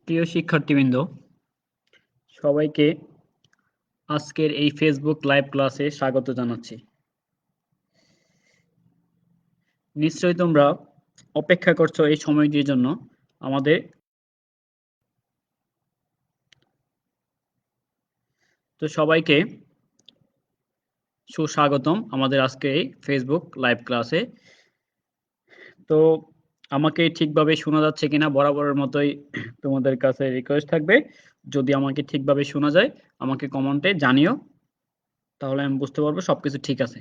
প্রিয় শিক্ষার্থীবৃন্দ, সবাইকে আজকের এই ফেসবুক লাইভ ক্লাসে স্বাগত জানাচ্ছি। নিশ্চয়ই তোমরা অপেক্ষা করছো এই সময়টির জন্য। আমাদের তো সবাইকে সুস্বাগতম আমাদের আজকে এই ফেসবুক লাইভ ক্লাসে। তো আমাকে ঠিকভাবে শোনা যাচ্ছে কিনা বরাবরের মতোই তোমাদের কাছে রিকোয়েস্ট থাকবে, যদি আমাকে ঠিকভাবে শোনা যায় আমাকে কমেন্টে জানিও, তাহলে আমি বুঝতে পারবো সবকিছু ঠিক আছে।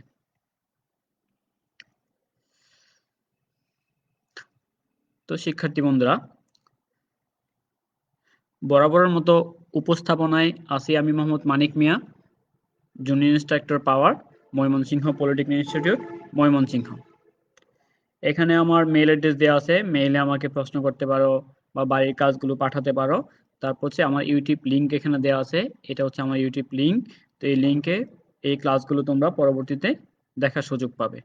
তো শিক্ষার্থী বন্ধুরা, বরাবরের মতো উপস্থাপনায় আছি আমি মোহাম্মদ মানিক মিয়া, জুনিয়র ইন্সট্রাক্টর পাওয়ার, ময়মনসিংহ পলিটেকনিক ইনস্টিটিউট, ময়মনসিংহ। এখানে আমার মেইল অ্যাড্রেস দেওয়া আছে, মেইলে আমাকে প্রশ্ন করতে পারো বা বাড়ির কাজগুলো পাঠাতে পারো। তারপর হচ্ছে আমার ইউটিউব লিঙ্ক এখানে দেওয়া আছে, এটা হচ্ছে আমার ইউটিউব লিঙ্ক। তো এই লিঙ্কে এই ক্লাসগুলো তোমরা পরবর্তীতে দেখার সুযোগ পাবে।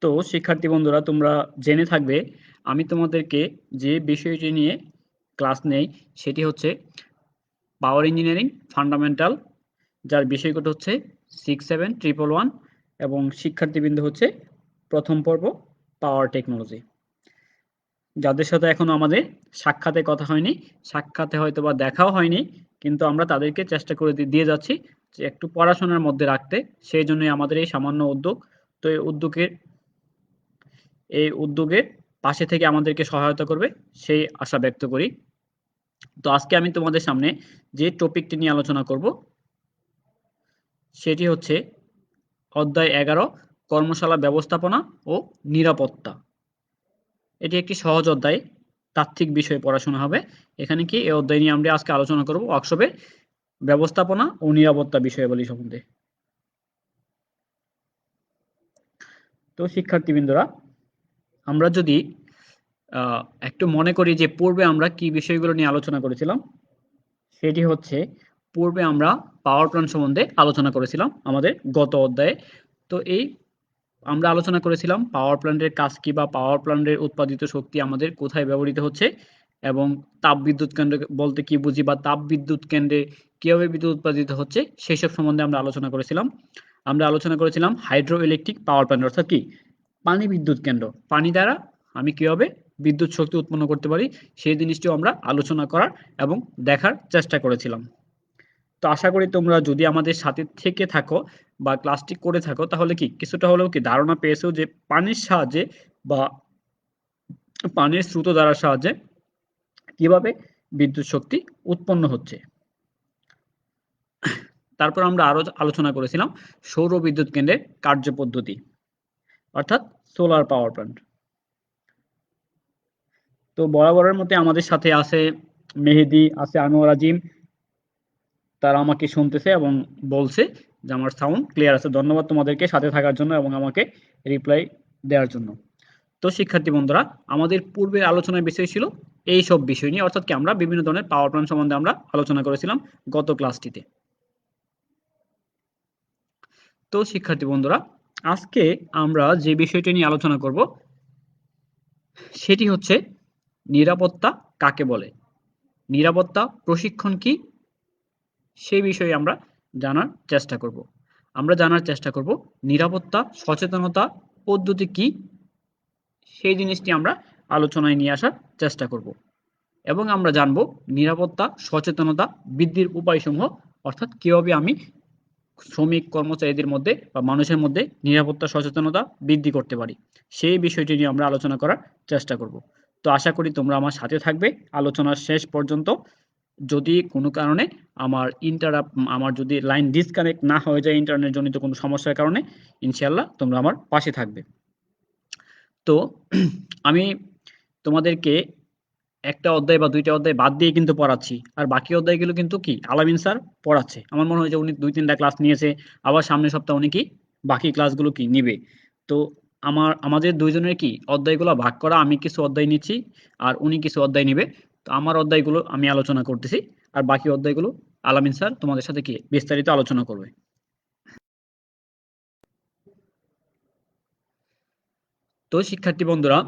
তো শিক্ষার্থী বন্ধুরা, তোমরা জেনে থাকবে আমি তোমাদেরকে যে বিষয়টি নিয়ে ক্লাস নেই সেটি হচ্ছে পাওয়ার ইঞ্জিনিয়ারিং ফান্ডামেন্টাল, যার বিষয়কোড হচ্ছে 67111 এবং শিক্ষার্থীবৃন্দ হচ্ছে প্রথম পর্ব পাওয়ার টেকনোলজি। যাদের সাথে এখনো আমাদের সাক্ষাতে কথা হয়নি, সাক্ষাতে হয়তো বা দেখাও হয়নি, কিন্তু আমরা তাদেরকে চেষ্টা করে দিয়ে যাচ্ছি যে একটু পড়াশোনার মধ্যে রাখতে। সেই জন্যই আমাদের এই সামান্য উদ্যোগ। তো এই উদ্যোগের পাশে থেকে আমাদেরকে সহায়তা করবে সেই আশা ব্যক্ত করি। তো আজকে আমি তোমাদের সামনে যে টপিকটি নিয়ে আলোচনা করব সেটি হচ্ছে অধ্যায় 11 কর্মশালা ব্যবস্থাপনা ও নিরাপত্তা। এটি একটি সহজ অধ্যায়, তাত্ত্বিক বিষয়ে পড়াশোনা হবে। এখানে কি এই অধ্যায় নিয়ে আমরা আজকে আলোচনা করব ওয়ার্কশপে ব্যবস্থাপনা ও নিরাপত্তা বিষয়াবলী সম্বন্ধে। তো শিক্ষার্থীবৃন্দরা, আমরা যদি একটু মনে করি যে পূর্বে আমরা কি বিষয়গুলো নিয়ে আলোচনা করেছিলাম, সেটি হচ্ছে পূর্বে আমরা পাওয়ার প্ল্যান্ট সম্বন্ধে আলোচনা করেছিলাম আমাদের গত অধ্যায়ে। তো আমরা আলোচনা করেছিলাম পাওয়ার প্ল্যান্টের কাজ কি বা পাওয়ার প্ল্যান্টের উৎপাদিত শক্তি আমাদের কোথায় ব্যবহৃত হচ্ছে এবং তাপবিদ্যুৎ কেন্দ্র বলতে কি বুঝি বা তাপবিদ্যুৎ কেন্দ্রে কিভাবে বিদ্যুৎ উৎপাদিত হচ্ছে সেসব সম্বন্ধে আমরা আলোচনা করেছিলাম। আমরা আলোচনা করেছিলাম হাইড্রো ইলেকট্রিক পাওয়ার প্ল্যান্ট অর্থাৎ কি পানি বিদ্যুৎ কেন্দ্র, পানি দ্বারা আমি কিভাবে বিদ্যুৎ শক্তি উৎপন্ন করতে পারি সেই জিনিসটিও আমরা আলোচনা করার এবং দেখার চেষ্টা করেছিলাম। তো আশা করি তোমরা যদি আমাদের সাথে থেকে থাকো বা ক্লাসটি করে থাকো তাহলে কি কিছুটা হলেও কি ধারণা পেয়েছো যে পানির সাহায্যে বা পানির স্রোতধারার সাহায্যে কিভাবে বিদ্যুৎ শক্তি উৎপন্ন হচ্ছে। তারপর আমরা আরো আলোচনা করেছিলাম সৌর বিদ্যুৎ কেন্দ্রের কার্যপদ্ধতি অর্থাৎ সোলার পাওয়ার প্ল্যান্ট। তো বরাবরের মতে আমাদের সাথে আছে মেহেদি, আছে আনোয়ার আজিম, তারা আমাকে শুনতেছে এবং বলছে যে আমার সাউন্ড ক্লিয়ার আছে। ধন্যবাদ তোমাদেরকে সাথে থাকার জন্য এবং আমাকে রিপ্লাই দেওয়ার জন্য। তো শিক্ষার্থী বন্ধুরা, আমাদের পূর্বের আলোচনার বিষয় ছিল এই সব বিষয় নিয়ে, অর্থাৎ কি আমরা বিভিন্ন ধরনের পাওয়ার প্ল্যান্ট সম্বন্ধে আমরা আলোচনা করেছিলাম গত ক্লাসটিতে। তো শিক্ষার্থী বন্ধুরা, আজকে আমরা যে বিষয়টি নিয়ে আলোচনা করব সেটি হচ্ছে নিরাপত্তা কাকে বলে, নিরাপত্তা প্রশিক্ষণ কি, সেই বিষয়ে আমরা জানার চেষ্টা করব। আমরা জানার চেষ্টা করব নিরাপত্তা সচেতনতা পদ্ধতি কি, সেই জিনিসটি আমরা আলোচনায় নিয়ে আসার চেষ্টা করব এবং আমরা জানব নিরাপত্তা সচেতনতা বৃদ্ধির উপায়সমূহ, অর্থাৎ কিভাবে আমি শ্রমিক কর্মচারীদের মধ্যে বা মানুষের মধ্যে নিরাপত্তা সচেতনতা বৃদ্ধি করতে পারি সেই বিষয়টি নিয়ে আমরা আলোচনা করার চেষ্টা করব। তো আশা করি তোমরা আমার সাথে থাকবে আলোচনার শেষ পর্যন্ত। যদি কোনো কারণে আমার যদি লাইন ডিসকানেক্ট না হয়ে যায় ইন্টারনেট জনিত কোনো সমস্যার কারণে, ইনশাআল্লাহ তোমরা আমার পাশে থাকবে। তো আমি তোমাদেরকে একটা অধ্যায় বা দুইটা অধ্যায় বাদ দিয়ে কিন্তু পড়াচ্ছি, আর বাকি অধ্যায়গুলো কিন্তু কি আলামিন স্যার পড়াচ্ছে। আমার মনে হয় যে উনি 2-3টা ক্লাস নিয়েছে, আবার সামনের সপ্তাহে উনি কি বাকি ক্লাসগুলো কি নিবে। তো আমাদের দুইজনের কি অধ্যায়গুলো ভাগ করা, আমি কিছু অধ্যায় নিচ্ছি আর উনি কিছু অধ্যায় নিবে। তো আমার অধ্যায়গুলো আমি আলোচনা করতেছি আর বাকি অধ্যায়গুলো আলামিন স্যার তোমাদের সাথে কি বিস্তারিত আলোচনা করবে। তো শিক্ষার্থী বন্ধুরা,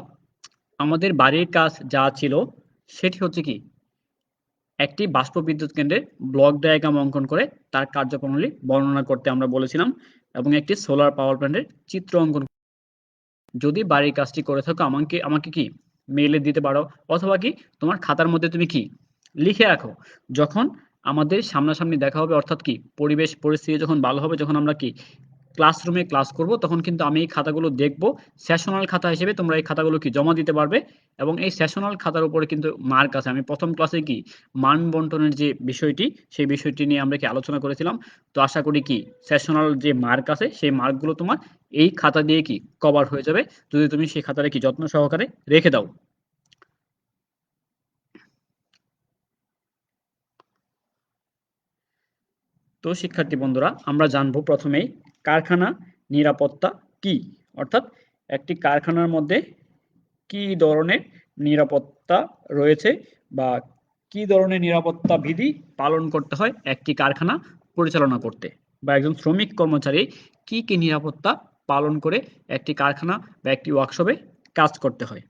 আমাদের বাড়ির কাজ যা ছিল সেটি হচ্ছে কি একটি বাষ্প বিদ্যুৎ কেন্দ্রের ব্লক ডায়াগ্রাম অঙ্কন করে তার কার্যপ্রণালী বর্ণনা করতে আমরা বলেছিলাম এবং একটি সোলার পাওয়ার প্ল্যান্টের চিত্র অঙ্কন। যদি বাড়ির কাজটি করে থাকো আমাকে আমাকে কি মেইলে দিতে পারো, অথবা কি তোমার খাতার মধ্যে তুমি কি লিখে রাখো। যখন আমাদের সামনাসামনি দেখা হবে, অর্থাৎ কি পরিবেশ পরিস্থিতি যখন ভালো হবে, যখন আমরা কি ক্লাসরুমে ক্লাস করব, তখন কিন্তু আমি এই খাতাগুলো দেখব। সেশনাল খাতা হিসেবে তোমরা এই খাতাগুলো কি জমা দিতে পারবে এবং এই সেশনাল খাতার উপরে কিন্তু মার্ক আছে। আমি প্রথম ক্লাসে কি মান বন্টনের যে বিষয়টি, সেই বিষয়টি নিয়ে আমরা কি আলোচনা করেছিলাম। তো আশা করি কি সেশনাল যে মার্ক আছে সেই মার্কগুলো তোমার এই খাতা দিয়ে কি কভার হয়ে যাবে, যদি তুমি সেই খাতাটা কি যত্ন সহকারে রেখে দাও। তো শিক্ষার্থী বন্ধুরা, আমরা জানবো প্রথমেই কারখানা নিরাপত্তা কি, অর্থাৎ একটি কারখানার মধ্যে কি ধরনের নিরাপত্তা রয়েছে বা কি ধরনের নিরাপত্তা বিধি পালন করতে হয় একটি কারখানা পরিচালনা করতে, বা একজন শ্রমিক কর্মচারী কি কি নিরাপত্তা পালন করে একটি কারখানা বা একটি ওয়ার্কশপে কাজ করতে হয়।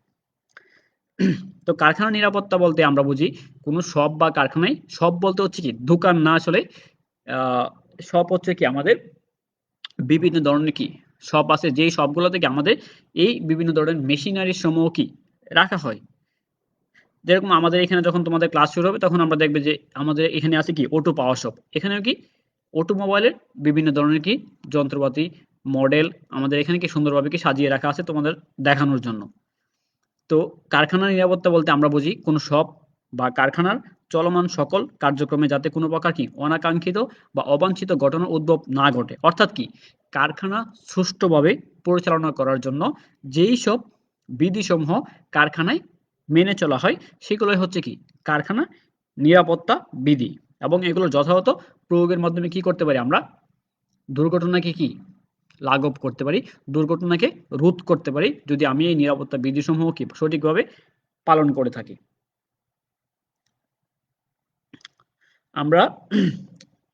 তো কারখানা নিরাপত্তা বলতে আমরা বুঝি কোনো শপ বা কারখানায়, শপ বলতে হচ্ছে কি দোকান না, আসলে শপ হচ্ছে কি আমাদের বিভিন্ন ধরনের কি শপ আছে, যেই শপগুলোতে কি আমাদের এই বিভিন্ন ধরনের মেশিনারি সমূহ কি রাখা হয়। যেরকম আমাদের এখানে যখন তোমাদের ক্লাস শুরু হবে তখন আমরা দেখবে যে আমাদের এখানে আছে কি অটো পাওয়ার শপ, এখানেও কি অটোমোবাইলের বিভিন্ন ধরনের কি যন্ত্রপাতি মডেল আমাদের এখানে কি সুন্দরভাবে কি সাজিয়ে রাখা আছে তোমাদের দেখানোর জন্য। তো কারখানার নিরাপত্তা বলতে আমরা বুঝি কোনো শপ বা কারখানার চলমান সকল কার্যক্রমে যাতে কোনো প্রকার কি অনাকাঙ্ক্ষিত বা অবাঞ্ছিত ঘটনার উদ্ভব না ঘটে, অর্থাৎ কি কারখানা সুষ্ঠুভাবে পরিচালনা করার জন্য যেই সব বিধিসমূহ কারখানায় মেনে চলা হয় সেগুলোই হচ্ছে কি কারখানা নিরাপত্তা বিধি। এবং এগুলো যথাযথ প্রয়োগের মাধ্যমে কি করতে পারি আমরা দুর্ঘটনাকে কি লাঘব করতে পারি, দুর্ঘটনাকে রোধ করতে পারি, যদি আমি এই নিরাপত্তা বিধিসমূহ কি সঠিকভাবে পালন করে থাকি। আমরা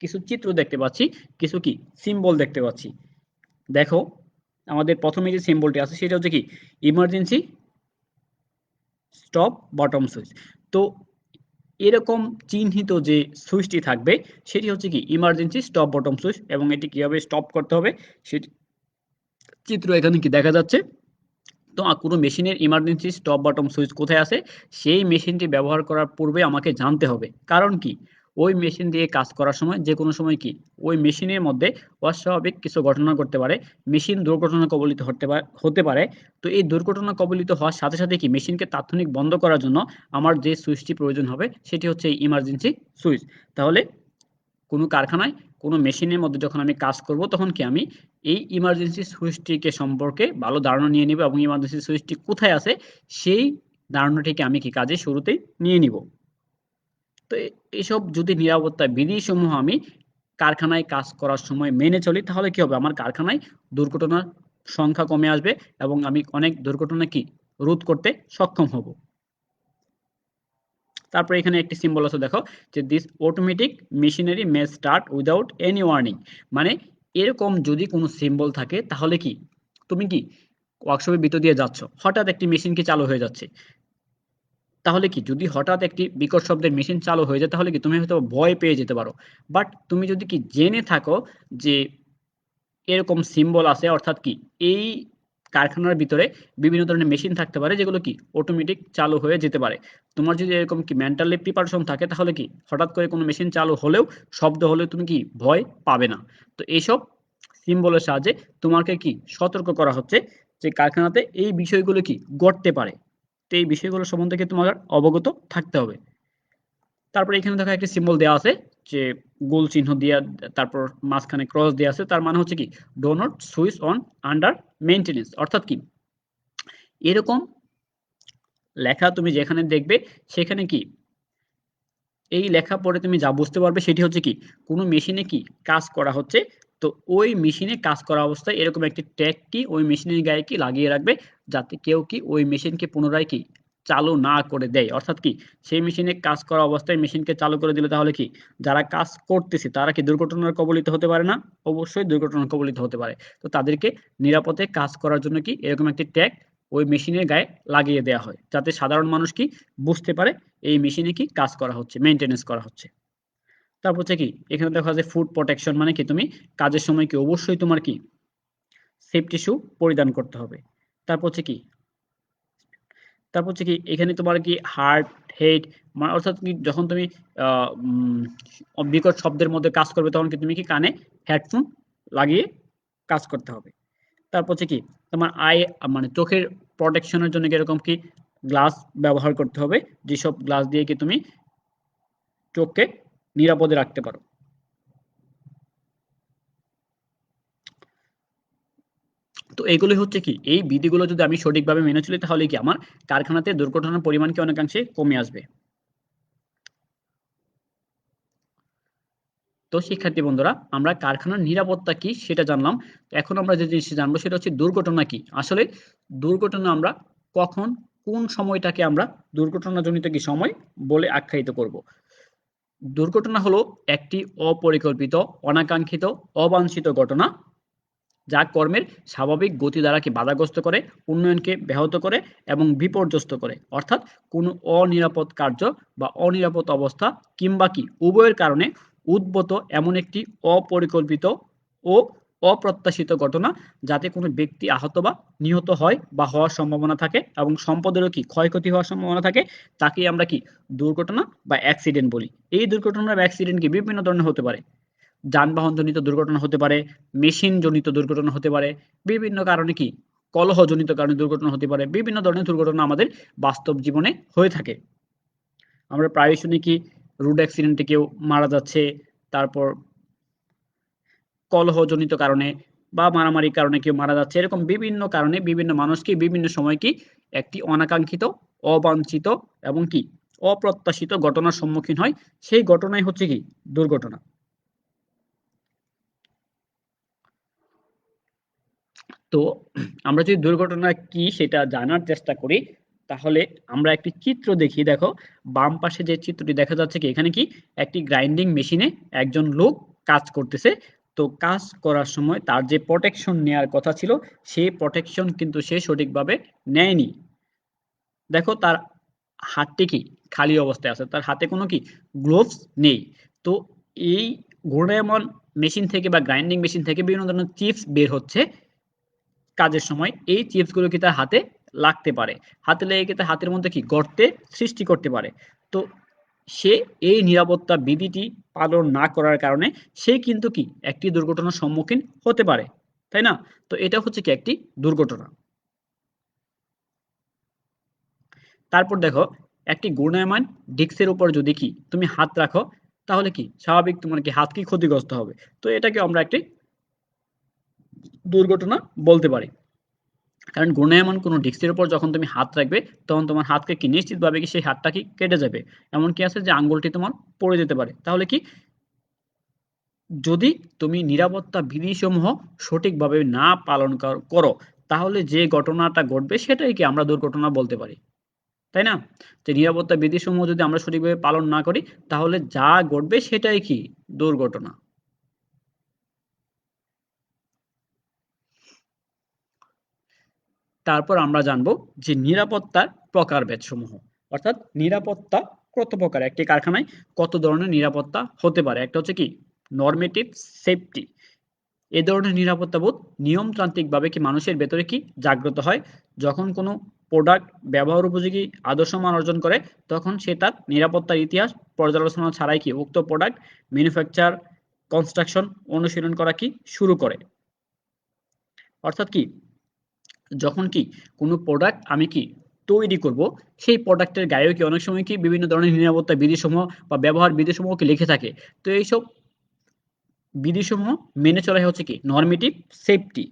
কিছু চিত্র দেখতে পাচ্ছি, কিছু কি সিম্বল দেখতে পাচ্ছি। দেখো আমাদের প্রথমে যে সিম্বলটি আছে সেটা হচ্ছে কি ইমার্জেন্সি স্টপ বটম সুইচ। তো এরকম চিহ্নিত যে সুইচটি থাকবে সেটি হচ্ছে কি ইমার্জেন্সি স্টপ বটম সুইচ, এবং এটি কিভাবে স্টপ করতে হবে সেটি চিত্র এখানে কি দেখা যাচ্ছে। তো কোনো মেশিনের ইমার্জেন্সি স্টপ বাটন সুইচ কোথায় আছে সেই মেশিনটি ব্যবহার করার পূর্বে আমাকে জানতে হবে, কারণ কি ওই মেশিন দিয়ে কাজ করার সময় যে কোনো সময় কি ওই মেশিনের মধ্যে অস্বাভাবিক কিছু ঘটনা ঘটতে পারে, মেশিন দুর্ঘটনা কবলিত হতে পারে। তো এই দুর্ঘটনা কবলিত হওয়ার সাথে সাথে কি মেশিনকে তাৎক্ষণিক বন্ধ করার জন্য আমার যে সুইচটি প্রয়োজন হবে সেটি হচ্ছে এই ইমার্জেন্সি সুইচ। তাহলে কোনো কারখানায় কোনো মেশিনের মধ্যে যখন আমি কাজ করব তখন কি আমি এই ইমার্জেন্সি সুইচটিকে সম্পর্কে ভালো ধারণা নিয়ে নিব এবং ইমার্জেন্সি সুইচটি কোথায় আছে সেই ধারণাটিকে আমি কি কাজে শুরুতেই নিয়ে নিব। তো এসব যদি নিরাপত্তা বিধিসমূহ আমি কারখানায় কাজ করার সময় মেনে চলি তাহলে কি হবে আমার কারখানায় দুর্ঘটনার সংখ্যা কমে আসবে এবং আমি অনেক দুর্ঘটনা কি রোধ করতে সক্ষম হব। তারপরে এখানে একটি সিম্বল আছে দেখো যে this automatic machinery May start without any warning, মানে এরকম যদি কোনো সিম্বল থাকে তাহলে কি তুমি কি ওয়ার্কশপের ভিতর দিয়ে যাচ্ছ, হঠাৎ একটি মেশিন কি চালু হয়ে যাচ্ছে, তাহলে কি যদি হঠাৎ একটি বিকট শব্দের মেশিন চালু হয়ে যায় তাহলে কি তুমি হয়তো ভয় পেয়ে যেতে পারো। বাট তুমি যদি কি জেনে থাকো যে এরকম সিম্বল আছে, অর্থাৎ কি এই কারখানার ভিতরে বিভিন্ন ধরনের মেশিন থাকতে পারে যেগুলো কি অটোমেটিক চালু হয়ে যেতে পারে, তোমার যদি এরকম কি মেন্টালি প্রিপারেশন থাকে তাহলে কি হঠাৎ করে কোনো মেশিন চালু হলেও শব্দ হলেও তুমি কি ভয় পাবে না। তো এইসব সিম্বলের সাহায্যে তোমাকে কি সতর্ক করা হচ্ছে যে কারখানাতে এই বিষয়গুলো কি ঘটতে পারে। তো এই বিষয়গুলো সম্বন্ধে কি তোমার অবগত থাকতে হবে। তারপরে এখানে দেখো একটা সিম্বল দেওয়া আছে যে গোল চিহ্ন দিয়া, তারপর মাঝখানে ক্রস দেওয়া আছে, তার মানে হচ্ছে কি do not switch on under maintenance, অর্থাৎ কি এরকম লেখা তুমি যেখানে দেখবে সেখানে কি এই লেখা পড়ে তুমি যা বুঝতে পারবে সেটি হচ্ছে কি কোনো মেশিনে কি কাজ করা হচ্ছে। তো ওই মেশিনে কাজ করা অবস্থায় এরকম একটি ট্যাগ কি ওই মেশিনের গায়ে কি লাগিয়ে রাখবে, যাতে কেউ কি ওই মেশিনকে পুনরায় কি চালু না করে দেয়, অর্থাৎ কি সেই মেশিনে কাজ করা অবস্থায় মেশিনকে চালু করে দিলে তাহলে কি যারা কাজ করতেছে তারা কি দুর্ঘটনার কবলিত হতে পারে না, অবশ্যই দুর্ঘটনার কবলিত হতে পারে। তো তাদেরকে নিরাপদে কাজ করার জন্য কি এরকম একটি ট্যাগ ওই মেশিনের গায়ে লাগিয়ে দেওয়া হয়, যাতে সাধারণ মানুষ কি বুঝতে পারে এই মেশিনে কি কাজ করা হচ্ছে, মেইনটেনেন্স করা হচ্ছে। তারপর হচ্ছে কি এখানে দেখা যায় ফুড প্রোটেকশন, মানে কি তুমি কাজের সময় কি অবশ্যই তোমার কি সেফটি শু পরিধান করতে হবে। তারপর হচ্ছে কি এখানে তোমার কি হার্ট, হেড, মানে অর্থাৎ কি যখন তুমি বিকট শব্দের মধ্যে কাজ করবে তখন কি তুমি কি কানে হেডফোন লাগিয়ে কাজ করতে হবে। তারপর হচ্ছে কি তোমার আই, মানে চোখের প্রোটেকশনের জন্য এরকম কি গ্লাস ব্যবহার করতে হবে, যেসব গ্লাস দিয়ে কি তুমি চোখকে নিরাপদে রাখতে পারো। তো এগুলো হচ্ছে কি এই বিধিগুলো যদি আমি সঠিকভাবে মেনে চলি তাহলে কি আমার কারখানাতে দুর্ঘটনার পরিমাণ কি অনেকাংশে কমে আসবে। তো শিক্ষার্থী বন্ধুরা, আমরা কারখানার নিরাপত্তা কি সেটা জানলাম। এখন আমরা যে জিনিসটা জানবো সেটা হচ্ছে দুর্ঘটনা কি। আসলে দুর্ঘটনা আমরা কখন, কোন সময়টাকে আমরা দুর্ঘটনাজনিত কি সময় বলে আখ্যায়িত করব। দুর্ঘটনা হলো একটি অপরিকল্পিত, অনাকাঙ্ক্ষিত, অবাঞ্ছিত ঘটনা যা কর্মের স্বাভাবিক গতি দ্বারা কি বাধাগ্রস্ত করে, উন্নয়নকে ব্যাহত করে এবং বিপর্যস্ত করে। অর্থাৎ কোনো অনিরাপদ কার্য বা অনিরাপদ অবস্থা কিংবা কি উভয়ের কারণে উদ্ভূত এমন একটি অপরিকল্পিত ও অপ্রত্যাশিত ঘটনা যাতে কোনো ব্যক্তি আহত বা নিহত হয় বা হওয়ার সম্ভাবনা থাকে এবং সম্পদেরও কি ক্ষয়ক্ষতি হওয়ার সম্ভাবনা থাকে, তাকেই আমরা কি দুর্ঘটনা বা অ্যাক্সিডেন্ট বলি। এই দুর্ঘটনা বা অ্যাক্সিডেন্ট কি বিভিন্ন ধরনের হতে পারে। যানবাহনজনিত দুর্ঘটনা হতে পারে, মেশিনজনিত দুর্ঘটনা হতে পারে, বিভিন্ন কারণে কি কলহজনিত কারণে দুর্ঘটনা হতে পারে। বিভিন্ন ধরনের দুর্ঘটনা আমাদের বাস্তব জীবনে হয়ে থাকে। আমরা প্রায়ই শুনি কি রোড অ্যাক্সিডেন্টে কেউ মারা যাচ্ছে, তারপর কলহজনিত কারণে বা মারামারির কারণে কেউ মারা যাচ্ছে। এরকম বিভিন্ন কারণে বিভিন্ন মানুষ কি বিভিন্ন সময় কি একটি অনাকাঙ্ক্ষিত, অবাঞ্ছিত এবং কি অপ্রত্যাশিত ঘটনার সম্মুখীন হয়। সেই ঘটনাই হচ্ছে কি দুর্ঘটনা। তো আমরা যদি দুর্ঘটনা কি সেটা জানার চেষ্টা করি তাহলে আমরা একটি চিত্র দেখি। দেখো বাম পাশে যে চিত্রটি দেখা যাচ্ছে কি এখানে কি একটি গ্রাইন্ডিং মেশিনে একজন লোক কাজ করতেছে। তো কাজ করার সময় তার যে প্রোটেকশন নেয়ার কথা ছিল সেই প্রোটেকশন কিন্তু সে সঠিকভাবে নেয়নি। দেখো তার হাতটি কি খালি অবস্থায় আছে, তার হাতে কোনো কি গ্লোভস নেই। তো এই ঘূর্ণায়মান মেশিন থেকে বা গ্রাইন্ডিং মেশিন থেকে বিভিন্ন ধরনের চিপস বের হচ্ছে কাজের সময়। এই চিপসগুলো কি তার হাতে লাগতে পারে, হাতে লেগে কি তার হাতের মধ্যে কি গর্তের সৃষ্টি করতে পারে। তো সে এই নিরাপত্তা বিধিটি পালন না করার কারণে সে কিন্তু কি একটি দুর্ঘটনার সম্মুখীন হতে পারে, তাই না? তো এটা হচ্ছে কি একটি দুর্ঘটনা। তারপর দেখো একটি ঘূর্ণায়মান ডিস্কের উপর যদি কি তুমি হাত রাখো তাহলে কি স্বাভাবিক তোমার কি হাত কি ক্ষতিগ্রস্ত হবে। তো এটাকে আমরা একটি দুর্ঘটনা বলতে পারি। কারণ ঘূর্ণায়মান কোনো ডিস্কের উপর যখন তুমি হাত রাখবে তখন তোমার হাতকে কি নিশ্চিতভাবে কি সেই হাতটা কি কেটে যাবে। এমন কি আছে যে আঙ্গুলটি তোমার পড়ে যেতে পারে। তাহলে কি যদি তুমি নিরাপত্তা বিধিসমূহ সঠিকভাবে না পালন করো তাহলে যে ঘটনাটা ঘটবে সেটাই কি আমরা দুর্ঘটনা বলতে পারি, তাই না? যে নিরাপত্তা বিধিসমূহ যদি আমরা সঠিকভাবে পালন না করি তাহলে যা ঘটবে সেটাই কি দুর্ঘটনা। তারপর আমরা জানবো যে নিরাপত্তার প্রকারভেদসমূহ। অর্থাৎ নিরাপত্তা কত প্রকার, একটি কারখানায় কত ধরনের নিরাপত্তা হতে পারে। একটা হচ্ছে কি নরমেটিভ সেফটি। এ ধরনের নিরাপত্তাবোধ নিয়মতান্ত্রিকভাবে কি মানুষের ভেতরে কি জাগ্রত হয় যখন কোনো প্রোডাক্ট ব্যবহার উপযোগী আদর্শ মান অর্জন করে তখন সে তার নিরাপত্তার ইতিহাস পর্যালোচনা ছাড়াই কি উক্ত প্রোডাক্ট ম্যানুফ্যাকচার, কনস্ট্রাকশন অনুশীলন করা কি শুরু করে। অর্থাৎ কি যখন কি কোনো প্রোডাক্ট আমি কি তৈরি করব সেই প্রোডাক্টের গায়েও কি অনেক সময় কি বিভিন্ন ধরনের নিরাপত্তা বিধিসমূহ বা ব্যবহার বিধিসমূহ কি লিখে থাকে। তো এইসব বিধিসমূহ মেনে চলাই হচ্ছে কি নরমেটিভ সেফটি।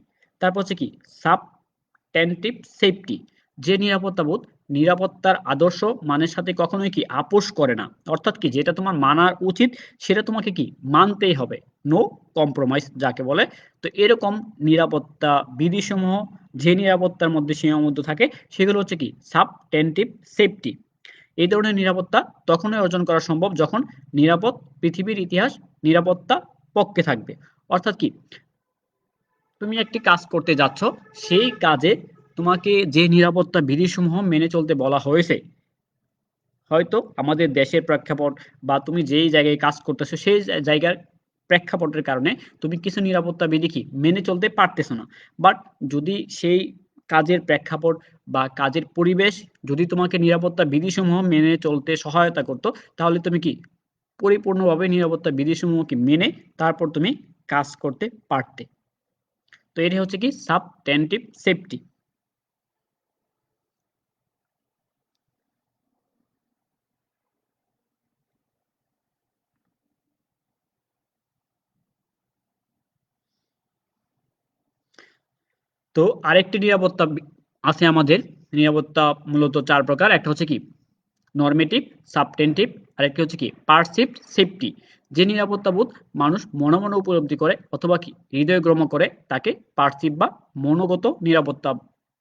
তারপর হচ্ছে কি সাবস্ট্যান্টিভ সেফটি, যে নিরাপত্তাবোধ নিরাপত্তার আদর্শ মানের সাথে কখনোই কি আপোষ করে না। অর্থাৎ কি যেটা তোমার মানার উচিত সেটা তোমাকে কি মানতেই হবে, নো কম্প্রোমাইজ যাকে বলে। তো এরকম নিরাপত্তা বিধিসমূহ যে নিরাপত্তার মধ্যে সীমাবদ্ধ থাকে সেগুলো হচ্ছে কি সাবস্ট্যান্টিভ সেফটি। এই ধরনের নিরাপত্তা তখনই অর্জন করা সম্ভব যখন নিরাপদ পৃথিবীর ইতিহাস নিরাপত্তা পক্ষে থাকবে। অর্থাৎ কি তুমি একটি কাজ করতে যাচ্ছ, সেই কাজে তোমাকে যে নিরাপত্তা বিধিসমূহ মেনে চলতে বলা হয়েছে, হয়তো আমাদের দেশের প্রেক্ষাপট বা তুমি যেই জায়গায় কাজ করতেছো সেই জায়গার প্রেক্ষাপটের কারণে তুমি কিছু নিরাপত্তা বিধি কি মেনে চলতে পারতেছো না। বাট যদি সেই কাজের প্রেক্ষাপট বা কাজের পরিবেশ যদি তোমাকে নিরাপত্তা বিধিসমূহ মেনে চলতে সহায়তা করতো, তাহলে তুমি কি পরিপূর্ণভাবে নিরাপত্তা বিধিসমূহকে মেনে তারপর তুমি কাজ করতে পারতে। তো এটি হচ্ছে কি সাবটেনটিভ সেফটি। তো আরেকটি নিরাপত্তা আছে আমাদের। নিরাপত্তা মূলত ৪ প্রকার। একটা হচ্ছে কি নরমেটিভ, সাবটেনটিভ, আরেকটি হচ্ছে কি পারসিভড সেফটি। যে নিরাপত্তাবোধ মানুষ মনে মনে উপলব্ধি করে অথবা কি হৃদয়গ্রাম্য করে তাকে পার্সিভ বা মনোগত নিরাপত্তা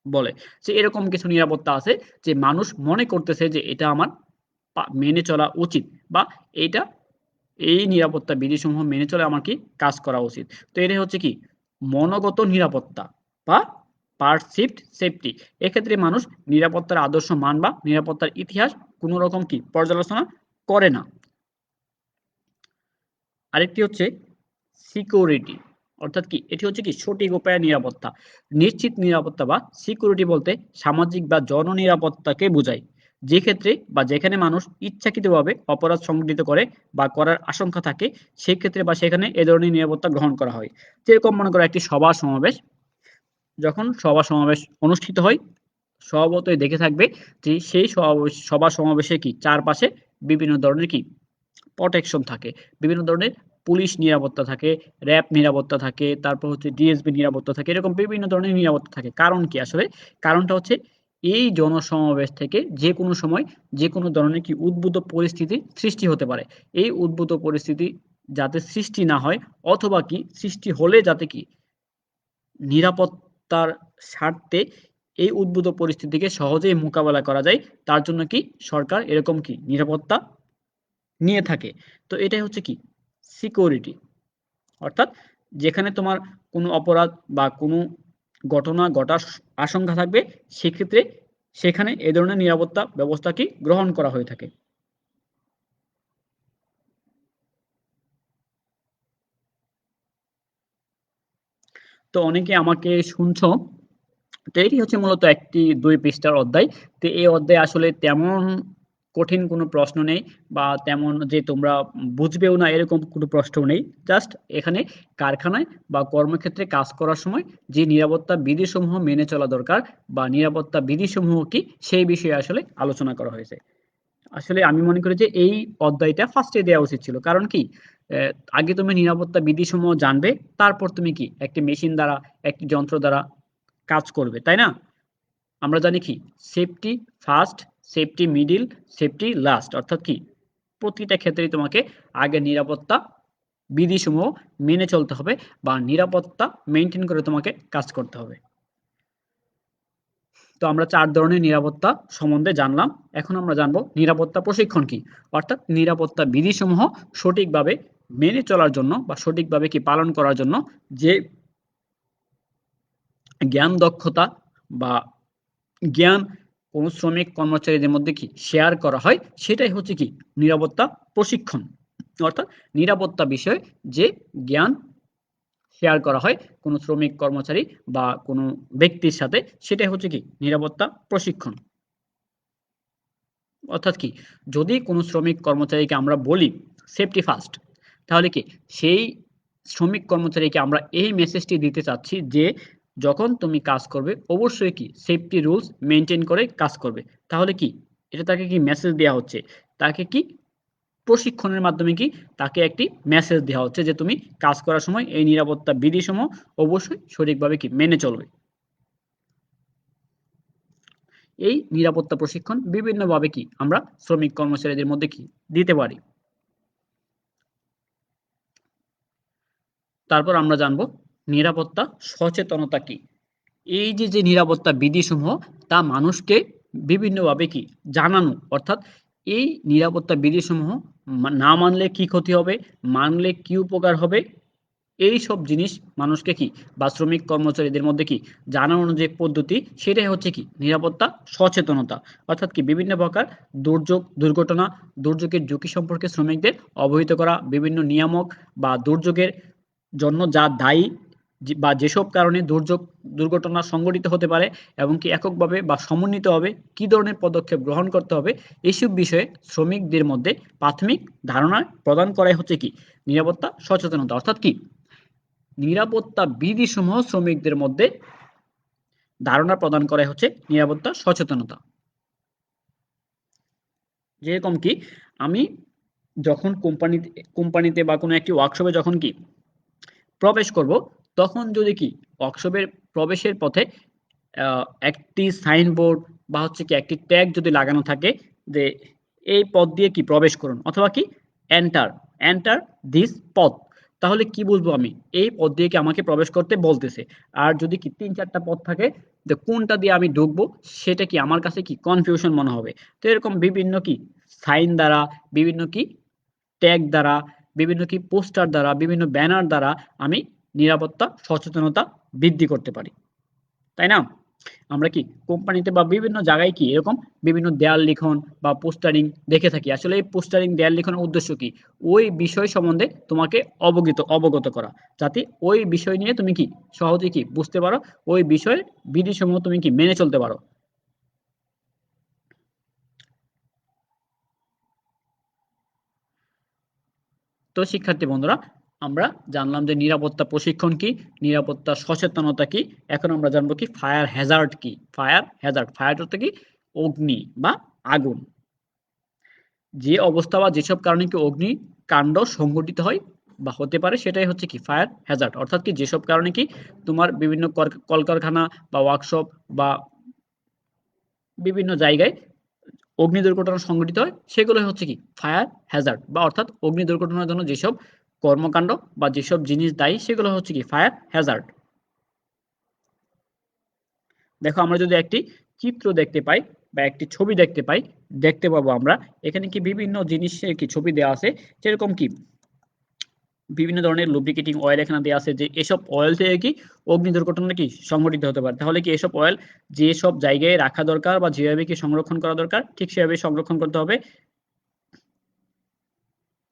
বলে। যে এরকম কিছু নিরাপত্তা আছে যে মানুষ মনে করতেছে যে এটা আমার মেনে চলা উচিত বা এইটা এই নিরাপত্তা বিধিসমূহ মেনে চলে আমার কি কাজ করা উচিত। তো এটা হচ্ছে কি মনোগত নিরাপত্তা বা পারসিভড সেফটি। এক্ষেত্রে মানুষ নিরাপত্তার আদর্শ মান বা নিরাপত্তার ইতিহাস কোনো রকম কি পর্যালোচনা করে না। আরেকটি হচ্ছে সিকিউরিটি, অর্থাৎ কি এটি হচ্ছে কি সঠিক উপায়ে নিরাপত্তা। নিশ্চিত নিরাপত্তা বা সিকিউরিটি বলতে সামাজিক বা জননিরাপত্তাকে বোঝায়, যে ক্ষেত্রে বা যেখানে মানুষ ইচ্ছাকৃতভাবে অপরাধ সংঘটিত করে বা করার আশঙ্কা থাকে সেক্ষেত্রে বা সেখানে এ ধরনের নিরাপত্তা গ্রহণ করা হয়। যেরকম মনে করো একটি সভা সমাবেশ, যখন সভা সমাবেশ অনুষ্ঠিত হয় স্বভাবতই দেখে থাকবে যে সেই সভা সমাবেশে কি চারপাশে বিভিন্ন ধরনের কি প্রটেকশন থাকে, বিভিন্ন ধরনের পুলিশ নিরাপত্তা থাকে, র্যাব নিরাপত্তা থাকে, তারপর হচ্ছে ডিএসবি নিরাপত্তা থাকে, এরকম বিভিন্ন ধরনের নিরাপত্তা থাকে। কারণ কি আসলে? কারণটা হচ্ছে এই জনসমাবেশ থেকে যে কোনো সময় যে কোনো ধরনের কি উদ্ভূত পরিস্থিতি সৃষ্টি হতে পারে। এই উদ্ভূত পরিস্থিতি যাতে সৃষ্টি না হয় অথবা কি সৃষ্টি হলে যাতে কি নিরাপত্তার স্বার্থে এই উদ্ভূত পরিস্থিতিকে সহজেই মোকাবেলা করা যায়, তার জন্য কি সরকার এরকম কি নিরাপত্তা নিয়ে থাকে। তো এটাই হচ্ছে কি সিকিউরিটি, অর্থাৎ যেখানে তোমার কোনো অপরাধ বা কোনো ঘটনা ঘটার আশঙ্কা থাকবে সেক্ষেত্রে সেখানে এ ধরনের নিরাপত্তা ব্যবস্থা কি গ্রহণ করা হয়ে থাকে। তো অনেকে আমাকে শুনছো, তো এটি হচ্ছে মূলত একটি ২ পৃষ্ঠার অধ্যায়। তো এই অধ্যায়ে আসলে তেমন কঠিন কোনো প্রশ্ন নেই বা তেমন যে তোমরা বুঝবেও না এরকম কোনো প্রশ্নও নেই। জাস্ট এখানে কারখানায় বা কর্মক্ষেত্রে কাজ করার সময় যে নিরাপত্তা বিধিসমূহ মেনে চলা দরকার বা নিরাপত্তা বিধিসমূহ কি সেই বিষয়ে আসলে আলোচনা করা হয়েছে। আসলে আমি মনে করি যে এই অধ্যায়টা ফার্স্টে দেওয়া উচিত ছিল। কারণ কি আগে তুমি নিরাপত্তা বিধিসমূহ জানবে, তারপর তুমি কি একটি মেশিন দ্বারা, একটি যন্ত্র দ্বারা কাজ করবে, তাই না? আমরা জানি কি safety first, safety middle, safety last, অর্থাৎ কি প্রতিটা ক্ষেত্রেই তোমাকে আগে নিরাপত্তা বিধিসমূহ মেনে চলতে হবে বা নিরাপত্তা মেনটেন করে তোমাকে কাজ করতে হবে। তো আমরা ৪ ধরনের নিরাপত্তা সম্বন্ধে জানলাম। এখন আমরা জানবো নিরাপত্তা প্রশিক্ষণ কি? অর্থাৎ নিরাপত্তা বিধিসমূহ সঠিকভাবে মেনে চলার জন্য বা সঠিকভাবে কি পালন করার জন্য যে জ্ঞান দক্ষতা বা জ্ঞান কোন শ্রমিক কর্মচারীদের মধ্যে কি শেয়ার করা হয় সেটাই হচ্ছে কি নিরাপত্তা প্রশিক্ষণ। অর্থাৎ নিরাপত্তা বিষয়ে যে জ্ঞান শেয়ার করা হয় কোন শ্রমিক কর্মচারী বা কোন ব্যক্তির সাথে সেটাই হচ্ছে কি নিরাপত্তা প্রশিক্ষণ। অর্থাৎ কি যদি কোনো শ্রমিক কর্মচারীকে আমরা বলি সেফটি ফার্স্ট, তাহলে কি সেই শ্রমিক কর্মচারীকে আমরা এই মেসেজটি দিতে চাচ্ছি যে যখন তুমি কাজ করবে অবশ্যই কি সেফটি রুলস মেনটেন করে কাজ করবে। তাহলে কি এটা তাকে কি মেসেজ দেওয়া হচ্ছে, তাকে কি প্রশিক্ষণের মাধ্যমে কি তাকে একটি মেসেজ দেওয়া হচ্ছে যে তুমি কাজ করার সময় এই নিরাপত্তা বিধিসমূহ অবশ্যই সঠিকভাবে কি মেনে চলবে। এই নিরাপত্তা প্রশিক্ষণ বিভিন্নভাবে কি আমরা শ্রমিক কর্মচারীদের মধ্যে কি দিতে পারি। তারপর আমরা জানব নিরাপত্তা সচেতনতা কি। এই যে নিরাপত্তা বিধিসমূহ তা মানুষকে বিভিন্নভাবে কি জানানো, অর্থাৎ এই নিরাপত্তা বিধিসমূহ না মানলে কি ক্ষতি হবে, মানলে কি উপকার হবে, এই সব জিনিস মানুষকে কি বা শ্রমিক কর্মচারীদের মধ্যে কি জানানোর যে পদ্ধতি সেটাই হচ্ছে কি নিরাপত্তা সচেতনতা। অর্থাৎ কি বিভিন্ন প্রকার দুর্যোগ, দুর্ঘটনা, দুর্যোগের ঝুঁকি সম্পর্কে শ্রমিকদের অবহিত করা, বিভিন্ন নিয়ামক বা দুর্যোগের জন্য যা দায়ী বা যেসব কারণে দুর্যোগ দুর্ঘটনা সংঘটিত হতে পারে এবং কি এককভাবে বা সমন্বিতভাবে কি ধরনের পদক্ষেপ গ্রহণ করতে হবে এইসব বিষয়ে শ্রমিকদের মধ্যে প্রাথমিক ধারণা প্রদান করাই হচ্ছে কি নিরাপত্তা সচেতনতা। অর্থাৎ কি নিরাপত্তা বিধিসমূহ শ্রমিকদের মধ্যে ধারণা প্রদান করাই হচ্ছে নিরাপত্তা সচেতনতা। যেরকম কি আমি যখন কোম্পানিতে বা কোনো একটি ওয়ার্কশপে যখন কি প্রবেশ করব তখন যদি কি ওয়ার্কশপের প্রবেশের পথে একটি সাইনবোর্ড বা হচ্ছে কি একটি ট্যাগ যদি লাগানো থাকে যে এই পথ দিয়ে কি প্রবেশ করুন অথবা কি এন্টার এন্টার দিস পথ, তাহলে কি বুঝবো আমি এই পথ দিয়ে কি আমাকে প্রবেশ করতে বলতেছে। আর যদি কি ৩-৪টা পথ থাকে যে কোনটা দিয়ে আমি ঢুকবো সেটা কি আমার কাছে কি কনফিউশন মনে হবে। তো এরকম বিভিন্ন কি সাইন দ্বারা, বিভিন্ন কি ট্যাগ দ্বারা, বিভিন্ন কি পোস্টার দ্বারা, বিভিন্ন ব্যানার দ্বারা আমি নিরাপত্তা সচেতনতা বৃদ্ধি করতে পারি, তাই না? আমরা কি কোম্পানিতে বা বিভিন্ন জায়গায় কি এরকম বিভিন্ন দেয়াল লিখন বা পোস্টারিং দেখে থাকি। আসলে এই পোস্টারিং দেয়াল লিখনের উদ্দেশ্য কি? ওই বিষয় সম্বন্ধে তোমাকে অবগত করা। যাতে ওই বিষয় নিয়ে তুমি কি সহজে কি বুঝতে পারো, ওই বিষয়ের বিধিসমূহ তুমি কি মেনে চলতে পারো। তো শিক্ষার্থী বন্ধুরা, আমরা জানলাম যে নিরাপত্তা প্রশিক্ষণ কি, নিরাপত্তা সচেতনতা কি। এখন আমরা জানবো কি ফায়ার হ্যাজার্ড কি। ফায়ার হ্যাজার্ড, ফায়ার অর্থ কি অগ্নি বা আগুন। যে অবস্থা বা যেসব কারণে কি অগ্নিকাণ্ড সংঘটিত হয় বা হতে পারে সেটাই হচ্ছে কি ফায়ার হ্যাজার্ড। অর্থাৎ কি যেসব কারণে কি তোমার বিভিন্ন কলকারখানা বা ওয়ার্কশপ বা বিভিন্ন জায়গায় অগ্নি দুর্ঘটনা সংঘটিত হয় সেগুলো হচ্ছে কি ফায়ার হ্যাজার্ড বা অর্থাৎ অগ্নি দুর্ঘটনার জন্য যেসব কর্মকাণ্ড বা যেসব জিনিস দায়ী সেগুলো হচ্ছে কি ফায়ার হ্যাজার্ড। দেখো আমরা যদি একটি চিত্র দেখতে পাই বা একটি ছবি দেখতে পাই, দেখতে পাবো আমরা এখানে কি বিভিন্ন জিনিসের কি ছবি দেওয়া আছে। যেরকম কি বিভিন্ন ধরনের লুব্রিকেটিং অয়েল এখানে দেওয়া আছে যে এসব অয়েল থেকে কি অগ্নি দুর্ঘটনা কি সংঘটিত হতে পারে। তাহলে কি এসব অয়েল যেসব জায়গায় রাখা দরকার বা যেভাবে কি সংরক্ষণ করা দরকার ঠিক সেভাবে সংরক্ষণ করতে হবে।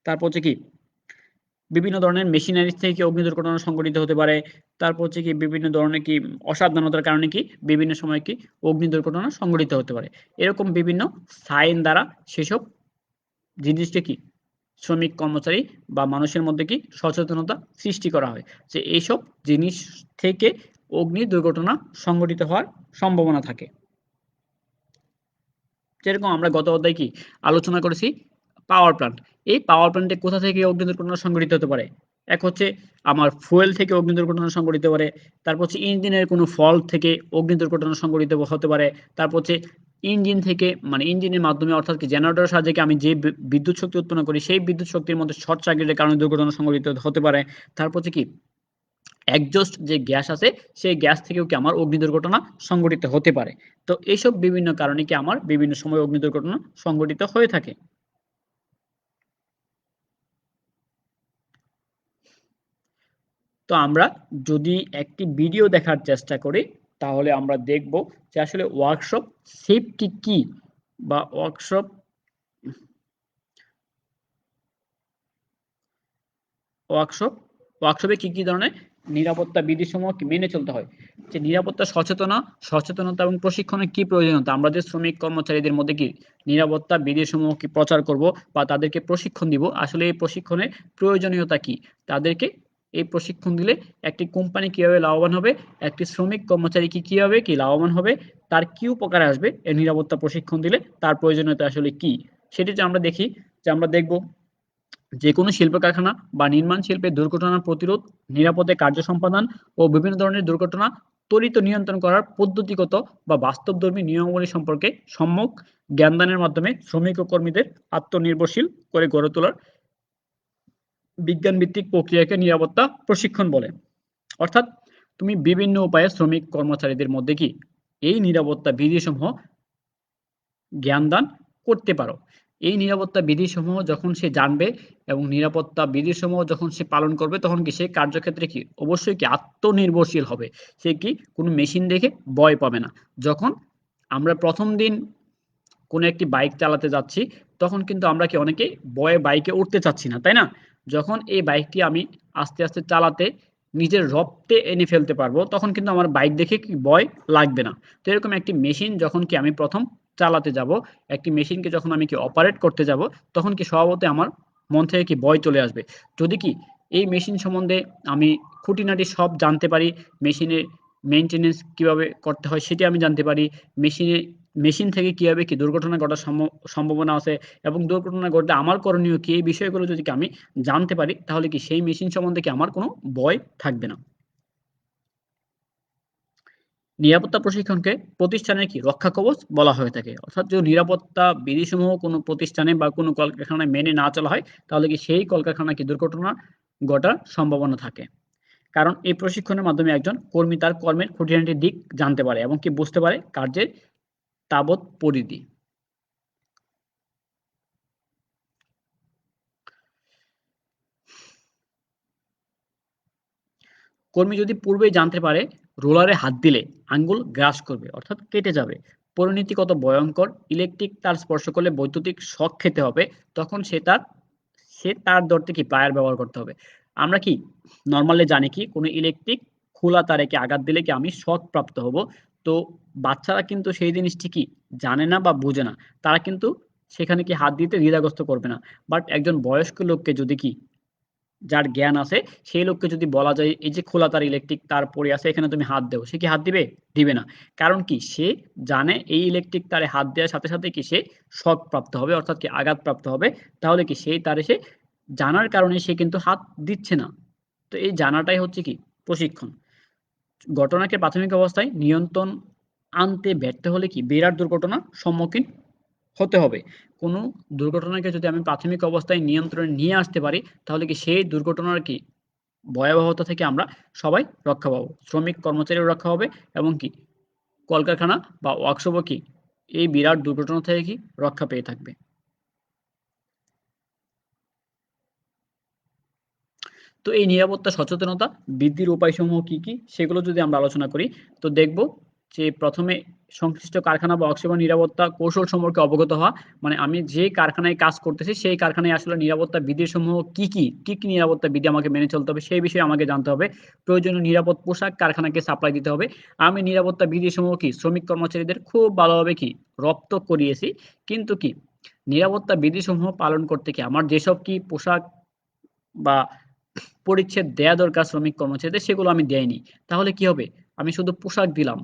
তারপর হচ্ছে কি বিভিন্ন ধরনের মেশিনারি থেকে অগ্নি দুর্ঘটনা সংঘটিত হতে পারে। তারপর হচ্ছে কি বিভিন্ন ধরনের কি অসাবধানতার কারণে কি বিভিন্ন সময় কি অগ্নি দুর্ঘটনা সংঘটিত হতে পারে। এরকম বিভিন্ন সাইন দ্বারা সেসব জিনিসটা কি শ্রমিক কর্মচারী বা মানুষের মধ্যে কি সচেতনতা সৃষ্টি করা হয় যে এইসব জিনিস থেকে অগ্নি দুর্ঘটনা সংঘটিত হওয়ার সম্ভাবনা থাকে। যেরকম আমরা গত অধ্যায়ে কি আলোচনা করেছি পাওয়ার প্ল্যান্ট। এই পাওয়ার প্ল্যান্টে কোথা থেকে অগ্নি দুর্ঘটনা সংঘটিত হতে পারে? এক হচ্ছে আমার ফুয়েল থেকে অগ্নি দুর্ঘটনা সংঘটিত হতে পারে। তারপর হচ্ছে ইঞ্জিনের কোনো ফল্ট থেকে অগ্নি দুর্ঘটনা সংঘটিত হতে পারে। তারপর হচ্ছে ইঞ্জিন থেকে মানে ইঞ্জিনের মাধ্যমে অর্থাৎ কি জেনারেটরের সাহায্যে আমি যে বিদ্যুৎ শক্তি উৎপন্ন করি সেই বিদ্যুৎ শক্তির মধ্যে শর্ট সার্কিটের কারণে দুর্ঘটনা সংঘটিত হতে পারে। তারপর হচ্ছে কি এক্সজস্ট যে গ্যাস আছে সেই গ্যাস থেকেও কি আমার অগ্নি দুর্ঘটনা সংঘটিত হতে পারে। তো এইসব বিভিন্ন কারণে কি আমার বিভিন্ন সময় অগ্নি দুর্ঘটনা সংঘটিত হয়ে থাকে। তো আমরা যদি একটি ভিডিও দেখার চেষ্টা করি তাহলে আমরা দেখব যে আসলে ওয়ার্কশপ সেফটি কি বা ওয়ার্কশপ ওয়ার্কশপে কি ধরনের নিরাপত্তা বিধিসমূহ মেনে চলতে হয়। যে নিরাপত্তা সচেতনতা এবং প্রশিক্ষণের কি প্রয়োজনীয়তা, আমরা যে শ্রমিক কর্মচারীদের মধ্যে কি নিরাপত্তা বিধিসমূহ কি প্রচার করব বা তাদেরকে প্রশিক্ষণ দিব, আসলে এই প্রশিক্ষণের প্রয়োজনীয়তা কি, তাদেরকে এই প্রশিক্ষণ দিলে একটি কোম্পানি কিভাবে লাভবান হবে, একটি শ্রমিক কর্মচারী কি কিভাবে কি লাভবান হবে, তার কি উপকার আসবে এই নিরাপত্তা প্রশিক্ষণ দিলে, তার প্রয়োজনীয়তা আসলে কি সেটি যে আমরা দেখি, যে আমরা দেখব যেকোনো শিল্প কারখানা বা নির্মাণ শিল্পে দুর্ঘটনা প্রতিরোধ, নিরাপদে কার্য সম্পাদন ও বিভিন্ন ধরনের দুর্ঘটনা ত্বরিত নিয়ন্ত্রণ করার পদ্ধতিগত বা বাস্তবধর্মী নিয়মাবলী সম্পর্কে সম্যক জ্ঞানদানের মাধ্যমে শ্রমিক ও কর্মীদের আত্মনির্ভরশীল করে গড়ে তোলার বিজ্ঞানভিত্তিক প্রক্রিয়াকে নিরাপত্তা প্রশিক্ষণ বলে। অর্থাৎ তুমি বিভিন্ন উপায়ে শ্রমিক কর্মচারীদের মধ্যে কি এই নিরাপত্তা বিধিসমূহ জ্ঞানদান করতে পারো। এই নিরাপত্তা বিধিসমূহ যখন সে জানবে এবং নিরাপত্তা বিধিসমূহ যখন সে পালন করবে তখন কি সে কার্যক্ষেত্রে কি অবশ্যই কি আত্মনির্ভরশীল হবে। সে কি কোনো মেশিন দেখে ভয় পাবে না। যখন আমরা ১ম দিন কোনো একটি বাইক চালাতে যাচ্ছি, তখন কিন্তু আমরা কি অনেকেই ভয়ে বাইকে উঠতে চাচ্ছি না, তাই না? যখন এই বাইকটি আমি আস্তে, আস্তে চালাতে নিজের রপ্তে এনে ফেলতে পারবো, তখন কিন্তু আমার বাইক দেখে কি ভয় লাগবে না। তো এরকম একটি মেশিন যখন কি আমি ১ম চালাতে যাবো, একটি মেশিনকে যখন আমি কি অপারেট করতে যাবো, তখন কি স্বভাবতই আমার মন থেকে কি ভয় চলে আসবে। যদি কি এই মেশিন সম্বন্ধে আমি খুঁটিনাটি সব জানতে পারি, মেশিনের মেইনটেন্যান্স কিভাবে করতে হয় সেটি আমি জানতে পারি, মেশিনে মেশিন থেকে কিভাবে কি দুর্ঘটনা ঘটার সম্ভাবনা আছে এবং দুর্ঘটনা ঘটলে আমার করণীয় কি, এই বিষয়গুলো যদি কি আমি জানতে পারি, তাহলে কি সেই মেশিন সম্বন্ধে কি আমার কোনো ভয় থাকবে না। নিরাপত্তা প্রশিক্ষণকে প্রতিষ্ঠানের কি রক্ষা কবচ বলা হয়ে থাকে। অর্থাৎ যদি নিরাপত্তা বিধিসমূহ কোনো প্রতিষ্ঠানে বা কোনো কলকারখানায় মেনে না চলা হয়, তাহলে কি সেই কলকারখানায় কি দুর্ঘটনা ঘটার সম্ভাবনা থাকে। কারণ এই প্রশিক্ষণের মাধ্যমে একজন কর্মী তার কর্মের খুঁটিনাটি দিক জানতে পারে এবং কি বুঝতে পারে কার্যের তাবৎ পরিধি। কর্মী যদি পূর্বেই জানতে পারে রোলারে হাত দিলে আঙ্গুল গ্রাস করবে অর্থাৎ কেটে যাবে, পরিণতি কত ভয়ঙ্কর, ইলেকট্রিক তার স্পর্শ করলে বৈদ্যুতিক শক খেতে হবে, তখন সে তার ধরতে কি প্লায়ার ব্যবহার করতে হবে। আমরা কি নরমালি জানি কি কোনো ইলেকট্রিক খোলা তারে কি আঘাত দিলে কি আমি শক প্রাপ্ত হব। তো বাচ্চারা কিন্তু সেই জিনিসটি কি জানে না বা বুঝে না। তারা কিন্তু সেখানে কি হাত দিতে দ্বিধাগ্রস্ত করবে না। বাট একজন বয়স্ক লোককে যদি কি যার জ্ঞান আছে সেই লোককে যদি বলা যায় এই যে খোলা তার ইলেকট্রিক তার পড়ে আছে এখানে তুমি হাত দাও। সে কি হাত দিবে? দিবে না। কারণ কি সে জানে এই ইলেকট্রিক তারে হাত দেওয়ার সাথে, সাথে কি সে শক প্রাপ্ত হবে অর্থাৎ কি আঘাতপ্রাপ্ত হবে। তাহলে কি সেই তারে সে জানার কারণে সে কিন্তু হাত দিচ্ছে না। তো এই জানাটাই হচ্ছে কি প্রশিক্ষণ। ঘটনাকে প্রাথমিক অবস্থায় নিয়ন্ত্রণ আনতে ব্যর্থ হলে কি বিরাট দুর্ঘটনার সম্মুখীন হতে হবে। কোনো দুর্ঘটনাকে যদি আমি প্রাথমিক অবস্থায় নিয়ন্ত্রণে নিয়ে আসতে পারি, তাহলে কি সেই দুর্ঘটনার কি ভয়াবহতা থেকে আমরা সবাই রক্ষা পাবো। শ্রমিক কর্মচারীও রক্ষা হবে এবং কি কলকারখানা বা ওয়ার্কশপও কি এই বিরাট দুর্ঘটনা থেকে কি রক্ষা পেয়ে থাকবে। তো এই নিরাপত্তা সচেতনতা বৃদ্ধির উপায়সমূহ কি, কি? সেগুলো যদি আমরা আলোচনা করি, তো দেখব যে ১ম এ সংশ্লিষ্ট কারখানা বা ওয়ার্কশপের নিরাপত্তা কৌশল সম্পর্কে অবগত হওয়া। মানে আমি যে কারখানায় কাজ করতেছি, সেই কারখানায় আসলে নিরাপত্তা বিধিসমূহ কি, কি? কি, কি নিরাপত্তা বিধি আমাকে মেনে চলতে হবে, সেই বিষয়ে আমাকে জানতে হবে। প্রয়োজনীয় নিরাপদ পোশাক কারখানাকে সাপ্লাই দিতে হবে। আমি নিরাপত্তা বিধিসমূহ কি শ্রমিক কর্মচারীদের খুব ভালোভাবে কি রপ্ত করিয়েছি। কিন্তু কি নিরাপত্তা বিধিসমূহ পালন করতে কি আমার যেসব কি পোশাক বা পরিচ্ছেদ দেয়া দরকার শ্রমিক কর্মচারীদের সেগুলো আমি দেইনি। তাহলে কি হবে? আমি শুধু পোশাক দিলাম।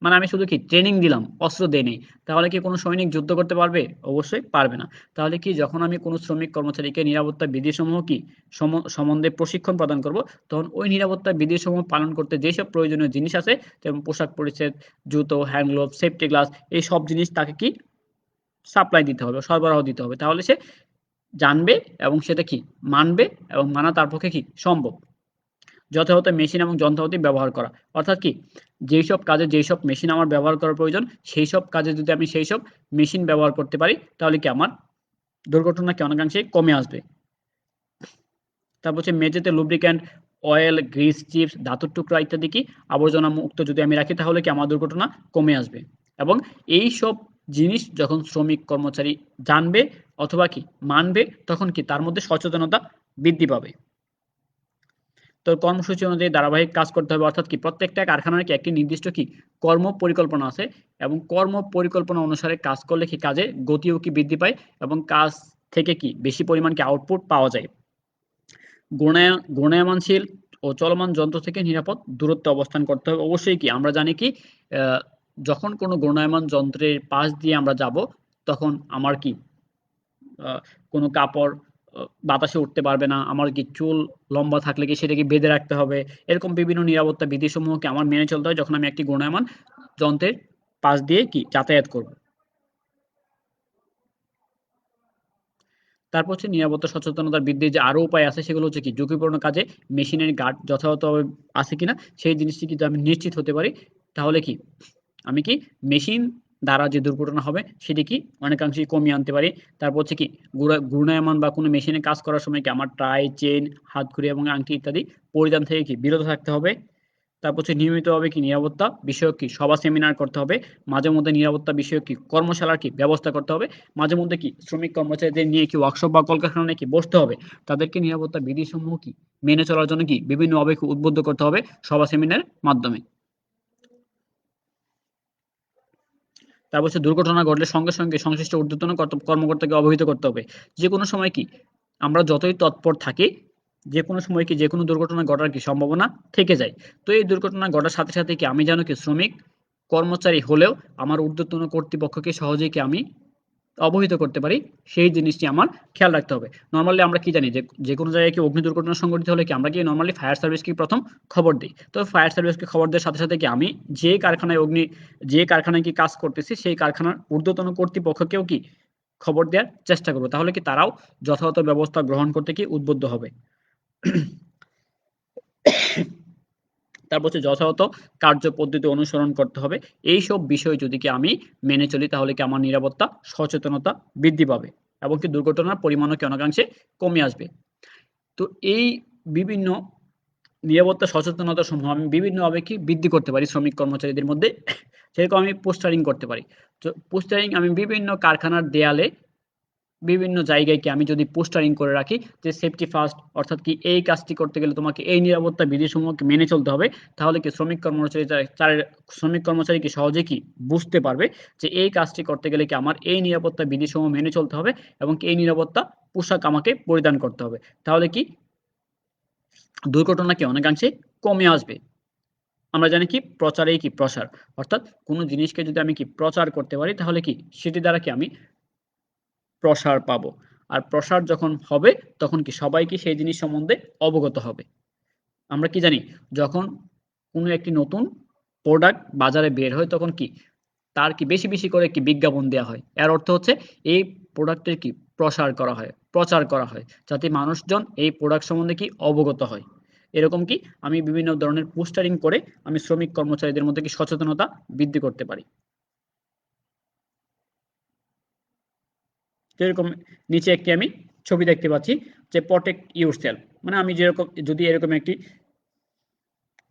মানে আমি শুধু কি ট্রেনিং দিলাম, অস্ত্র দেই নাই। তাহলে কি কোন সৈনিক যুদ্ধ করতে পারবে? অবশ্যই পারবে না। তাহলে কি যখন আমি কোন শ্রমিক কর্মচারীকে নিরাপত্তা বিধিসমূহ কি সম্বন্ধে প্রশিক্ষণ প্রদান করব, তখন ওই নিরাপত্তা বিধিসমূহ পালন করতে যেসব প্রয়োজনীয় জিনিস আছে, যেমন পোশাক পরিচ্ছেদ, জুতো, হ্যান্ড গ্লোভস, সেফটি গ্লাস এই সব জিনিস তাকে কি সাপ্লাই দিতে হবে, সরবরাহ দিতে হবে। তাহলে সে জানবে এবং সেটা কি মানবে এবং মানা তার পক্ষে কি সম্ভব। যথাযথ মেশিন এবং যন্ত্রপাতি ব্যবহার করা। অর্থাৎ কি যেইসব কাজে যেইসব মেশিন আমার ব্যবহার করা প্রয়োজন, সেইসব কাজে যদি আমি সেইসব মেশিন ব্যবহার করতে পারি, তাহলে কি আমার দুর্ঘটনা কি অনেকাংশেই কমে আসবে। তারপর হচ্ছে মেঝেতে লুব্রিক্যান্ট, অয়েল, গ্রিস, চিপস, ধাতুর টুকরা ইত্যাদি কি আবর্জনা মুক্ত যদি আমি রাখি তাহলে কি আমার দুর্ঘটনা কমে আসবে। এবং এইসব জিনিস যখন শ্রমিক কর্মচারী জানবে অথবা কি মানবে তখন কি তার মধ্যে সচেতনতা বৃদ্ধি পাবে। তো কর্মসূচি অনুযায়ী ধারাবাহিক কাজ করতে হবে অর্থাৎ কি প্রত্যেকটা কারখানার কি একটি নির্দিষ্ট কি কর্ম পরিকল্পনা আছে এবং কর্ম পরিকল্পনা অনুসারে কাজ করলে কি কাজে গতিও কি বৃদ্ধি পায় এবং কাজ থেকে কি বেশি পরিমাণ কি আউটপুট পাওয়া যায়। ঘূর্ণায়মানশীল ও চলমান যন্ত্র থেকে নিরাপদ দূরত্বে অবস্থান করতে হবে। অবশ্যই কি আমরা জানি কি আহ, যখন কোনো ঘূর্ণায়মান যন্ত্রের পাশ দিয়ে আমরা যাব তখন আমার কি কোনো কাপড় বাতাসে উঠতে পারবে না। আমার কি চুল লম্বা থাকলে কি সেটাকে বেঁধে রাখতে হবে। এরকম বিভিন্ন নিরাপত্তা বিধিসমূহকে আমার মেনে চলতে হয় যখন আমি একটি ঘূর্ণায়মান যন্ত্রের পাশ দিয়ে কি যাতায়াত করব। তারপর হচ্ছে নিরাপত্তা সচেতনতা বৃদ্ধির যে আরো উপায় আছে সেগুলো হচ্ছে কি ঝুঁকিপূর্ণ কাজে মেশিনের গার্ড যথাযথভাবে আছে কিনা সেই জিনিসটি যদি আমি নিশ্চিত হতে পারি তাহলে কি আমি কি মেশিন দ্বারা যে দুর্ঘটনা হবে সেটি কি অনেকাংশেই কমিয়ে আনতে পারি। তারপর হচ্ছে কি ঘূর্ণায়মান বা কোনো মেশিনে কাজ করার সময় কি আমার টাই, চেইন, হাতঘড়ি এবং আংটি ইত্যাদি পরিধান থেকে কি বিরত থাকতে হবে। তারপর হচ্ছে নিয়মিতভাবে কি নিরাপত্তা বিষয়ক কি সভা সেমিনার করতে হবে। মাঝে মধ্যে নিরাপত্তা বিষয়ক কি কর্মশালার কি ব্যবস্থা করতে হবে। মাঝে মধ্যে কি শ্রমিক কর্মচারীদের নিয়ে কি ওয়ার্কশপ বা কলকারখানায় কি বসতে হবে। তাদেরকে নিরাপত্তা বিধিসমূহ কি মেনে চলার জন্য কি বিভিন্নভাবে উদ্বুদ্ধ করতে হবে সভা সেমিনারের মাধ্যমে। তারপর হচ্ছে দুর্ঘটনা ঘটলে সঙ্গে সঙ্গে সংশ্লিষ্ট ঊর্ধ্বতন কর্মকর্তাকে অবহিত করতে হবে। যে কোনো সময় কি আমরা যতই তৎপর থাকি, যে কোনো সময় কি যে কোনো দুর্ঘটনা ঘটার কি সম্ভাবনা থেকে যায়। তো এই দুর্ঘটনা ঘটার সাথে সাথে কি আমি যেন কি শ্রমিক কর্মচারী হলেও আমার ঊর্ধ্বতন কর্তৃপক্ষকে সহজেই কি আমি অবহিত করতে পারি, সেই জিনিসটি আমার খেয়াল রাখতে হবে। নরমালি আমরা কি জানি যে যেকোনো জায়গায় কি অগ্নি দুর্ঘটনা সংঘটিত হলে কি আমরা কি নরমালি ফায়ার সার্ভিসকে প্রথম খবর দেই। তো ফায়ার সার্ভিসকে খবর দেওয়ার সাথে সাথে কি আমি যে কারখানায় কি কাজ করতেছি সেই কারখানার ঊর্ধ্বতন কর্তৃপক্ষকেও কি খবর দেওয়ার চেষ্টা করব। তাহলে কি তারাও যথাযথ ব্যবস্থা গ্রহণ করতে কি উদ্বুদ্ধ হবে। তারপর হচ্ছে যথাযথ কার্যপদ্ধতি অনুসরণ করতে হবে। এইসব বিষয় যদি কি আমি মেনে চলি তাহলে কি আমার নিরাপত্তা সচেতনতা বৃদ্ধি পাবে এবং কি দুর্ঘটনার পরিমাণও কি অনেকাংশে কমে আসবে। তো এই বিভিন্ন নিরাপত্তা সচেতনতা সমূহ আমি বিভিন্নভাবে কি বৃদ্ধি করতে পারি শ্রমিক কর্মচারীদের মধ্যে। সেরকম আমি পোস্টারিং করতে পারি। তো পোস্টারিং আমি বিভিন্ন কারখানার দেয়ালে বিভিন্ন জায়গায় কি আমি যদি পোস্টারিং করে রাখি যে সেফটি ফার্স্ট, অর্থাৎ কি এই কাজটি করতে গেলে তোমাকে এই নিরাপত্তা বিধিসমূহকে মেনে চলতে হবে। তাহলে কি শ্রমিক কর্মচারী কি সহজে কি বুঝতে পারবে যে এই কাজটি করতে গেলে কি আমার এই নিরাপত্তা বিধিসমূহ মেনে চলতে হবে এবং কি এই নিরাপত্তা পোশাক আমাকে পরিধান করতে হবে। তাহলে কি দুর্ঘটনা কি অনেকাংশে কমে আসবে। আমরা জানি কি প্রচারেই কি প্রসার, অর্থাৎ কোনো জিনিসকে যদি আমি কি প্রচার করতে পারি তাহলে কি সেটি দ্বারা কি আমি প্রসার পাবো। আর প্রসার যখন হবে তখন কি সবাই কি সেই জিনিস সম্বন্ধে অবগত হবে। আমরা কি জানি যখন কোনো একটি নতুন প্রোডাক্ট বাজারে বের হয় তখন কি তার কি বেশি বেশি করে কি বিজ্ঞাপন দেওয়া হয়। এর অর্থ হচ্ছে এই প্রোডাক্টের কি প্রসার করা হয়, প্রচার করা হয় যাতে মানুষজন এই প্রোডাক্ট সম্বন্ধে কি অবগত হয়। এরকম কি আমি বিভিন্ন ধরনের পোস্টারিং করে আমি শ্রমিক কর্মচারীদের মধ্যে কি সচেতনতা বৃদ্ধি করতে পারি। যেরকম নিচে একটি আমি ছবি দেখতে পাচ্ছি যে প্রটেক্ট ইউরসেলফ, মানে আমি যেরকম যদি এরকম একটি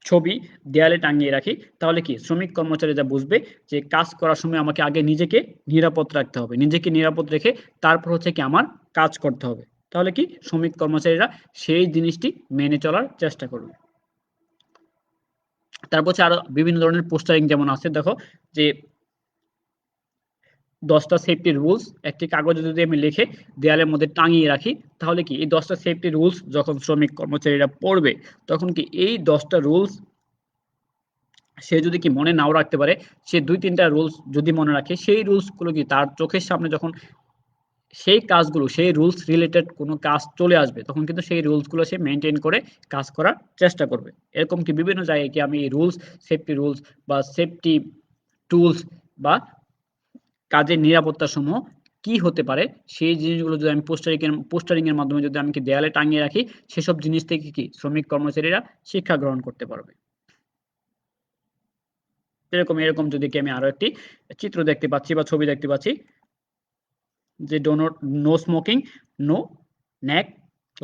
ছবি দেয়ালে টাঙিয়ে রাখি তাহলে কি শ্রমিক কর্মচারীরা বুঝবে যে কাজ করার সময় আমাকে আগে নিজেকে নিরাপদ রাখতে হবে, নিজেকে নিরাপদ রেখে তারপর হচ্ছে কি আমার কাজ করতে হবে। তাহলে কি শ্রমিক কর্মচারীরা সেই জিনিসটি মেনে চলার চেষ্টা করবে। তারপর হচ্ছে আরো বিভিন্ন ধরনের পোস্টারিং যেমন আছে দেখো যে 10টা সেফটি রুলস একটি কাগজে যদি আমি লিখে দেয়ালের মধ্যে টাঙিয়ে রাখি তাহলে কি এই 10টা সেফটি রুলস যখন শ্রমিক কর্মচারীরা পড়বে তখন কি এই 10টা রুলস সে যদি কি মনে নাও রাখতে পারে, সে 2-3টা রুলস যদি মনে রাখে সেই রুলসগুলো কি তার চোখের সামনে যখন সেই কাজগুলো সেই রুলস রিলেটেড কোনো কাজ চলে আসবে তখন কিন্তু সেই রুলসগুলো সে মেনটেন করে কাজ করার চেষ্টা করবে। এরকম কি বিভিন্ন জায়গায় কি আমি এই রুলস, সেফটি রুলস বা সেফটি টুলস বা কাজের নিরাপত্তা সমূহ কি হতে পারে সেই জিনিসগুলো যদি আমি পোস্টারিং এর মাধ্যমে যদি আমি কি দেয়ালে টাঙিয়ে রাখি সেসব জিনিস থেকে কি শ্রমিক কর্মচারীরা শিক্ষা গ্রহণ করতে পারবে। এরকম যদি কি আমি আরো একটি চিত্র দেখতে পাচ্ছি বা ছবি দেখতে পাচ্ছি যে নো স্মোকিং, নো নেক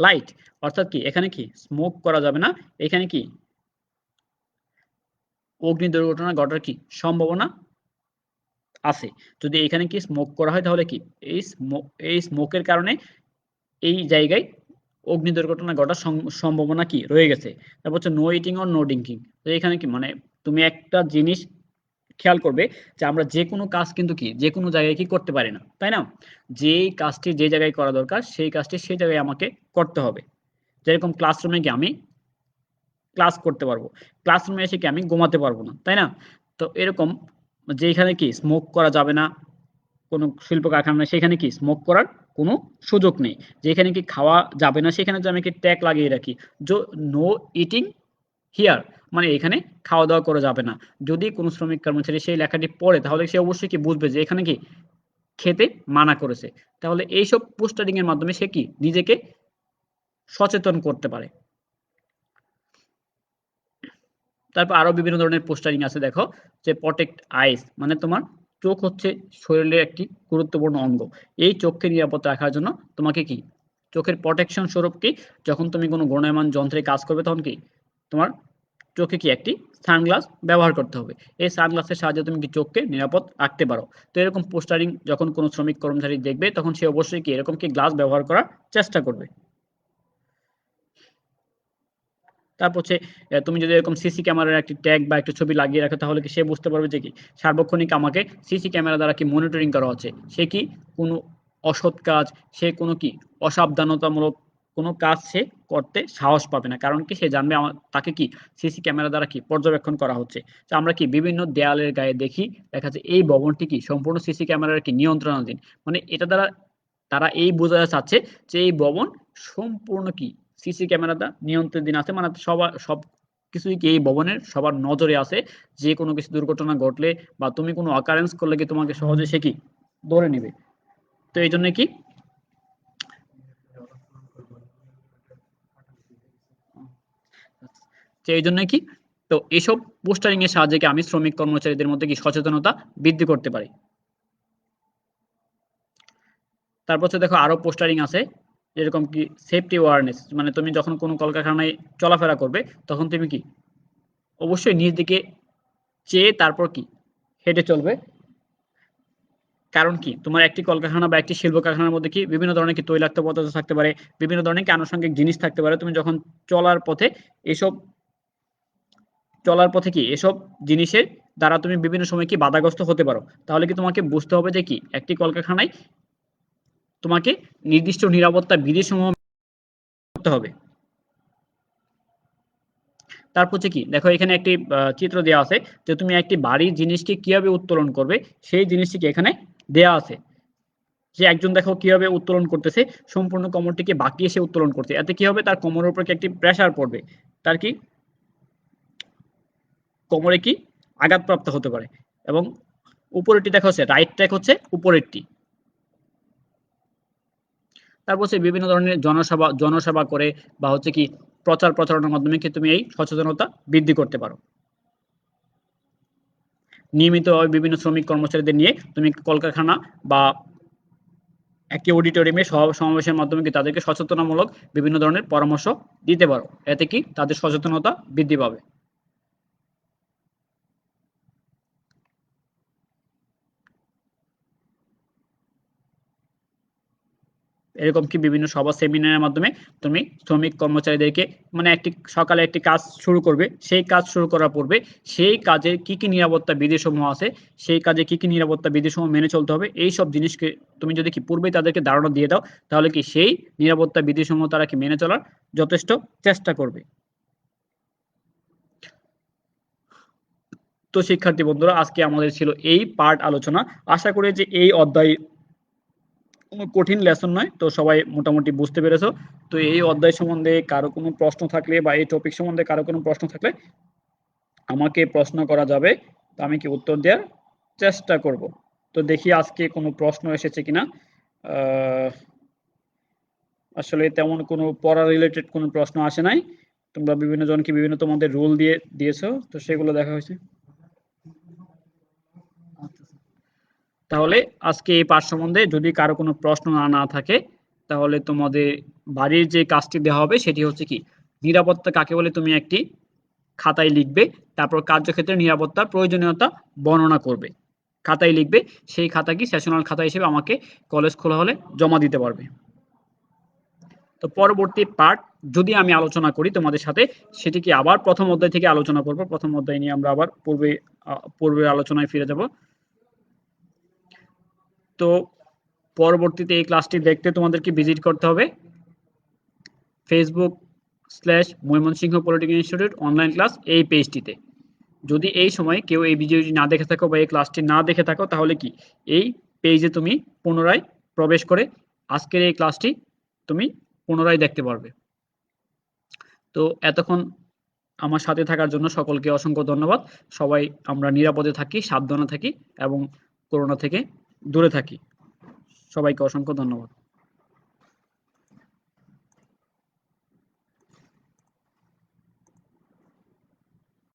লাইট, অর্থাৎ কি এখানে কি স্মোক করা যাবে না, এখানে কি অগ্নি দুর্ঘটনা ঘটার কি সম্ভাবনা আছে। যদি এখানে কি স্মোক করা হয় তাহলে কি এই স্মোকের কারণে এই জায়গায় অগ্নি দুর্ঘটনা ঘটার সম্ভাবনা কি রয়ে গেছে। তারপর হচ্ছে no eating or no drinking. তো এখানে কি মানে তুমি একটা জিনিস খেয়াল করবে যে আমরা যেকোনো কাজ কিন্তু কি যেকোনো জায়গায় কি করতে পারি না, তাই না? যেই কাজটি যে জায়গায় করা দরকার সেই কাজটি সেই জায়গায় আমাকে করতে হবে। যেরকম ক্লাসরুমে কি আমি ক্লাস করতে পারবো, ক্লাসরুমে এসে কি আমি ঘুমাতে পারবো না, তাই না? তো এরকম যেখানে কি স্মোক করা যাবে না কোনো শিল্প কারখানা সেখানে কি স্মোক করার কোনো সুযোগ নেই। যেখানে কি খাওয়া যাবে না সেখানে যদি আমি কি ট্যাগ লাগিয়ে রাখি নো ইটিং হিয়ার, মানে এখানে খাওয়া দাওয়া করা যাবে না। যদি কোনো শ্রমিক কর্মচারী সেই লেখাটি পড়ে তাহলে সে অবশ্যই কি বুঝবে যে এখানে কি খেতে মানা করেছে। তাহলে এইসব পোস্টারিং এর মাধ্যমে সে কি নিজেকে সচেতন করতে পারে। তারপর আরো বিভিন্ন ধরনের পোস্টারিং আছে দেখো যে প্রটেক্ট আইস, মানে তোমার চোখ হচ্ছে শরীরের একটি গুরুত্বপূর্ণ অঙ্গ। এই চোখকে নিরাপদ রাখার জন্য তোমাকে কি চোখের প্রোটেকশন স্বরূপ কি যখন তুমি কোনো ঘূর্ণায়মান যন্ত্রে কাজ করবে তখন কি তোমার চোখে কি একটি সানগ্লাস ব্যবহার করতে হবে। এই সানগ্লাসের সাহায্যে তুমি কি চোখকে নিরাপদ রাখতে পারো। তো এরকম পোস্টারিং যখন কোনো শ্রমিক কর্মচারী দেখবে তখন সে অবশ্যই কি এরকম কি গ্লাস ব্যবহার করার চেষ্টা করবে। তারপর হচ্ছে তুমি যদি এরকম সিসি ক্যামেরার একটি ট্যাগ বা একটা ছবি লাগিয়ে রাখো তাহলে কি সে বুঝতে পারবে যে কি সার্বক্ষণিক আমাকে সিসি ক্যামেরা দ্বারা কি মনিটরিং করা হচ্ছে। সে কি কোনো অসৎ কাজ, সে কোনো কি অসাবধানতামূলক কোনো কাজ সে করতে সাহস পাবে না। কারণ কি সে জানবে তাকে কি সিসি ক্যামেরা দ্বারা কি পর্যবেক্ষণ করা হচ্ছে। তো আমরা কি বিভিন্ন দেয়ালের গায়ে দেখি দেখা যাচ্ছে এই ভবনটি কি সম্পূর্ণ সিসি ক্যামেরার কি নিয়ন্ত্রণাধীন। মানে এটা দ্বারা তারা এই বোঝাতে চাচ্ছে যে এই ভবন সম্পূর্ণ কি সিসি ক্যামেরাটা নিয়ন্ত্রণাধীন আছে, মানে সব কিছুই কি এই ভবনের সবার নজরে আছে। যে কোনো কিছু দুর্ঘটনা ঘটলে বা তুমি কোনো অকারেন্স করলে কি তোমাকে সহজে সে কি ধরে নিবে। তো এই জন্য কি এই জন্য কি তো এইসব পোস্টারিং এর সাহায্যে কি আমি শ্রমিক কর্মচারীদের মধ্যে কি সচেতনতা বৃদ্ধি করতে পারি। তারপর হচ্ছে দেখো আরো পোস্টারিং আছে যেরকম কি সেফটি অ্যাওয়ারনেস, মানে তুমি যখন কোনো কলকারখানায় চলাফেরা করবে তখন তুমি কি অবশ্যই নিজ দিকে চেয়ে তারপর কি হেঁটে চলবে। কারণ কি তোমার একটি কলকারখানা বা একটি শিল্প কারখানার মধ্যে কি বিভিন্ন ধরনের কি তৈলাক্ত পদার্থ থাকতে পারে, বিভিন্ন ধরনের কি আনুষঙ্গিক জিনিস থাকতে পারে। তুমি যখন চলার পথে এসব চলার পথে কি এসব জিনিসের দ্বারা তুমি বিভিন্ন সময় কি বাধাগ্রস্ত হতে পারো। তাহলে কি তোমাকে বুঝতে হবে যে কি একটি কলকারখানায় তোমাকে নির্দিষ্ট নিরাপত্তা বিধিসমূহ করতে হবে। তারপর হচ্ছে কি দেখো এখানে একটি চিত্র দেওয়া আছে যে তুমি একটি বাড়ির জিনিসকে কিভাবে উত্তোলন করবে সেই জিনিসটিকে এখানে দেয়া আছে। যে একজন দেখো কিভাবে উত্তোলন করতেছে, সম্পূর্ণ কোমরটিকে বাঁকিয়ে সে উত্তোলন করছে। এতে কি হবে তার কোমরের উপর কি একটি প্রেসার পড়বে, তার কি কোমরে কি আঘাতপ্রাপ্ত হতে পারে। এবং উপরেরটি দেখা হচ্ছে রাইট ট্র্যাক হচ্ছে উপরেরটি। তারপর হচ্ছে বিভিন্ন ধরনের জনসভা করে বা হচ্ছে কি প্রচার প্রচারণার মাধ্যমে কি তুমি এই সচেতনতা বৃদ্ধি করতে পারো। নিয়মিতভাবে বিভিন্ন শ্রমিক কর্মচারীদের নিয়ে তুমি কলকারখানা বা একটি অডিটোরিয়ামে সমাবেশের মাধ্যমে কি তাদেরকে সচেতনামূলক বিভিন্ন ধরনের পরামর্শ দিতে পারো। এতে কি তাদের সচেতনতা বৃদ্ধি পাবে। এরকম কি বিভিন্ন সভা সেমিনারের মাধ্যমে তুমি শ্রমিক কর্মচারীদেরকে মানে সকালে একটি কাজ শুরু করবে, সেই কাজ শুরু করার পূর্বে সেই কাজের কি কি নিরাপত্তা বিধিসমূহ আছে, সেই কাজে কি কি নিরাপত্তা বিধিসমূহ মেনে চলতে হবে, এই সব জিনিসকে তুমি যদি কি পূর্বেই তাদেরকে ধারণা দিয়ে দাও তাহলে কি সেই নিরাপত্তা বিধিসমূহ তারা কি মেনে চলার যথেষ্ট চেষ্টা করবে। তো শিক্ষার্থী বন্ধুরা আজকে আমাদের ছিল এই পার্ট আলোচনা। আশা করি যে এই অধ্যায় কোনো কঠিন লেসন নয়, তো সবাই মোটামুটি বুঝতে পেরেছো। তো এই অধ্যায় সম্বন্ধে কারো কোনো প্রশ্ন থাকলে বা এই টপিক সম্বন্ধে কারো কোনো প্রশ্ন থাকলে আমাকে প্রশ্ন করা যাবে, তো আমি কি উত্তর দেওয়ার চেষ্টা করব। তো দেখি আজকে কোনো প্রশ্ন এসেছে কিনা। আসলে তেমন কোনো পড়া রিলেটেড কোনো প্রশ্ন আসে নাই। তোমরা বিভিন্ন জনকে বিভিন্ন তোমাদের রুল দিয়েছো, তো সেগুলো দেখা হয়েছে। তাহলে আজকে এই পাঠ সম্বন্ধে যদি কারো কোনো প্রশ্ন না থাকে তাহলে তোমাদের বাড়ির যে কাজটি দেওয়া হবে সেটি হচ্ছে কি নিরাপত্তা কাকে বলে তুমি একটি খাতায় লিখবে। তারপর কার্যক্ষেত্রে নিরাপত্তার প্রয়োজনীয়তা বর্ণনা করবে, খাতায় লিখবে। সেই খাতা কি সেশনাল খাতা হিসেবে আমাকে কলেজ খোলা হলে জমা দিতে পারবে। তো পরবর্তী পার্ট যদি আমি আলোচনা করি তোমাদের সাথে সেটি কি আবার প্রথম অধ্যায় থেকে আলোচনা করব। প্রথম অধ্যায় নিয়ে আমরা আবার পূর্বের আলোচনায় ফিরে যাব। তো পরবর্তীতে এই ক্লাসটি দেখতে তোমাদেরকে ভিজিট করতে হবে facebook/ময়মনসিংহ পলিটেকনিক ইনস্টিটিউট অনলাইন ক্লাস এই পেজটিতে। যদি এই সময় কেউ এই ভিডিওটি না দেখে থাকো বা এই ক্লাসটি না দেখে থাকো তাহলে কি এই পেজে তুমি পুনরায় প্রবেশ করে আজকের এই ক্লাসটি তুমি পুনরায় দেখতে পারবে। তো এতক্ষণ আমার সাথে থাকার জন্য সকলকে অসংখ্য ধন্যবাদ। সবাই আমরা নিরাপদে থাকি, সাবধানে থাকি এবং করোনা থেকে দূরে থাকি। সবাইকে অসংখ্য ধন্যবাদ।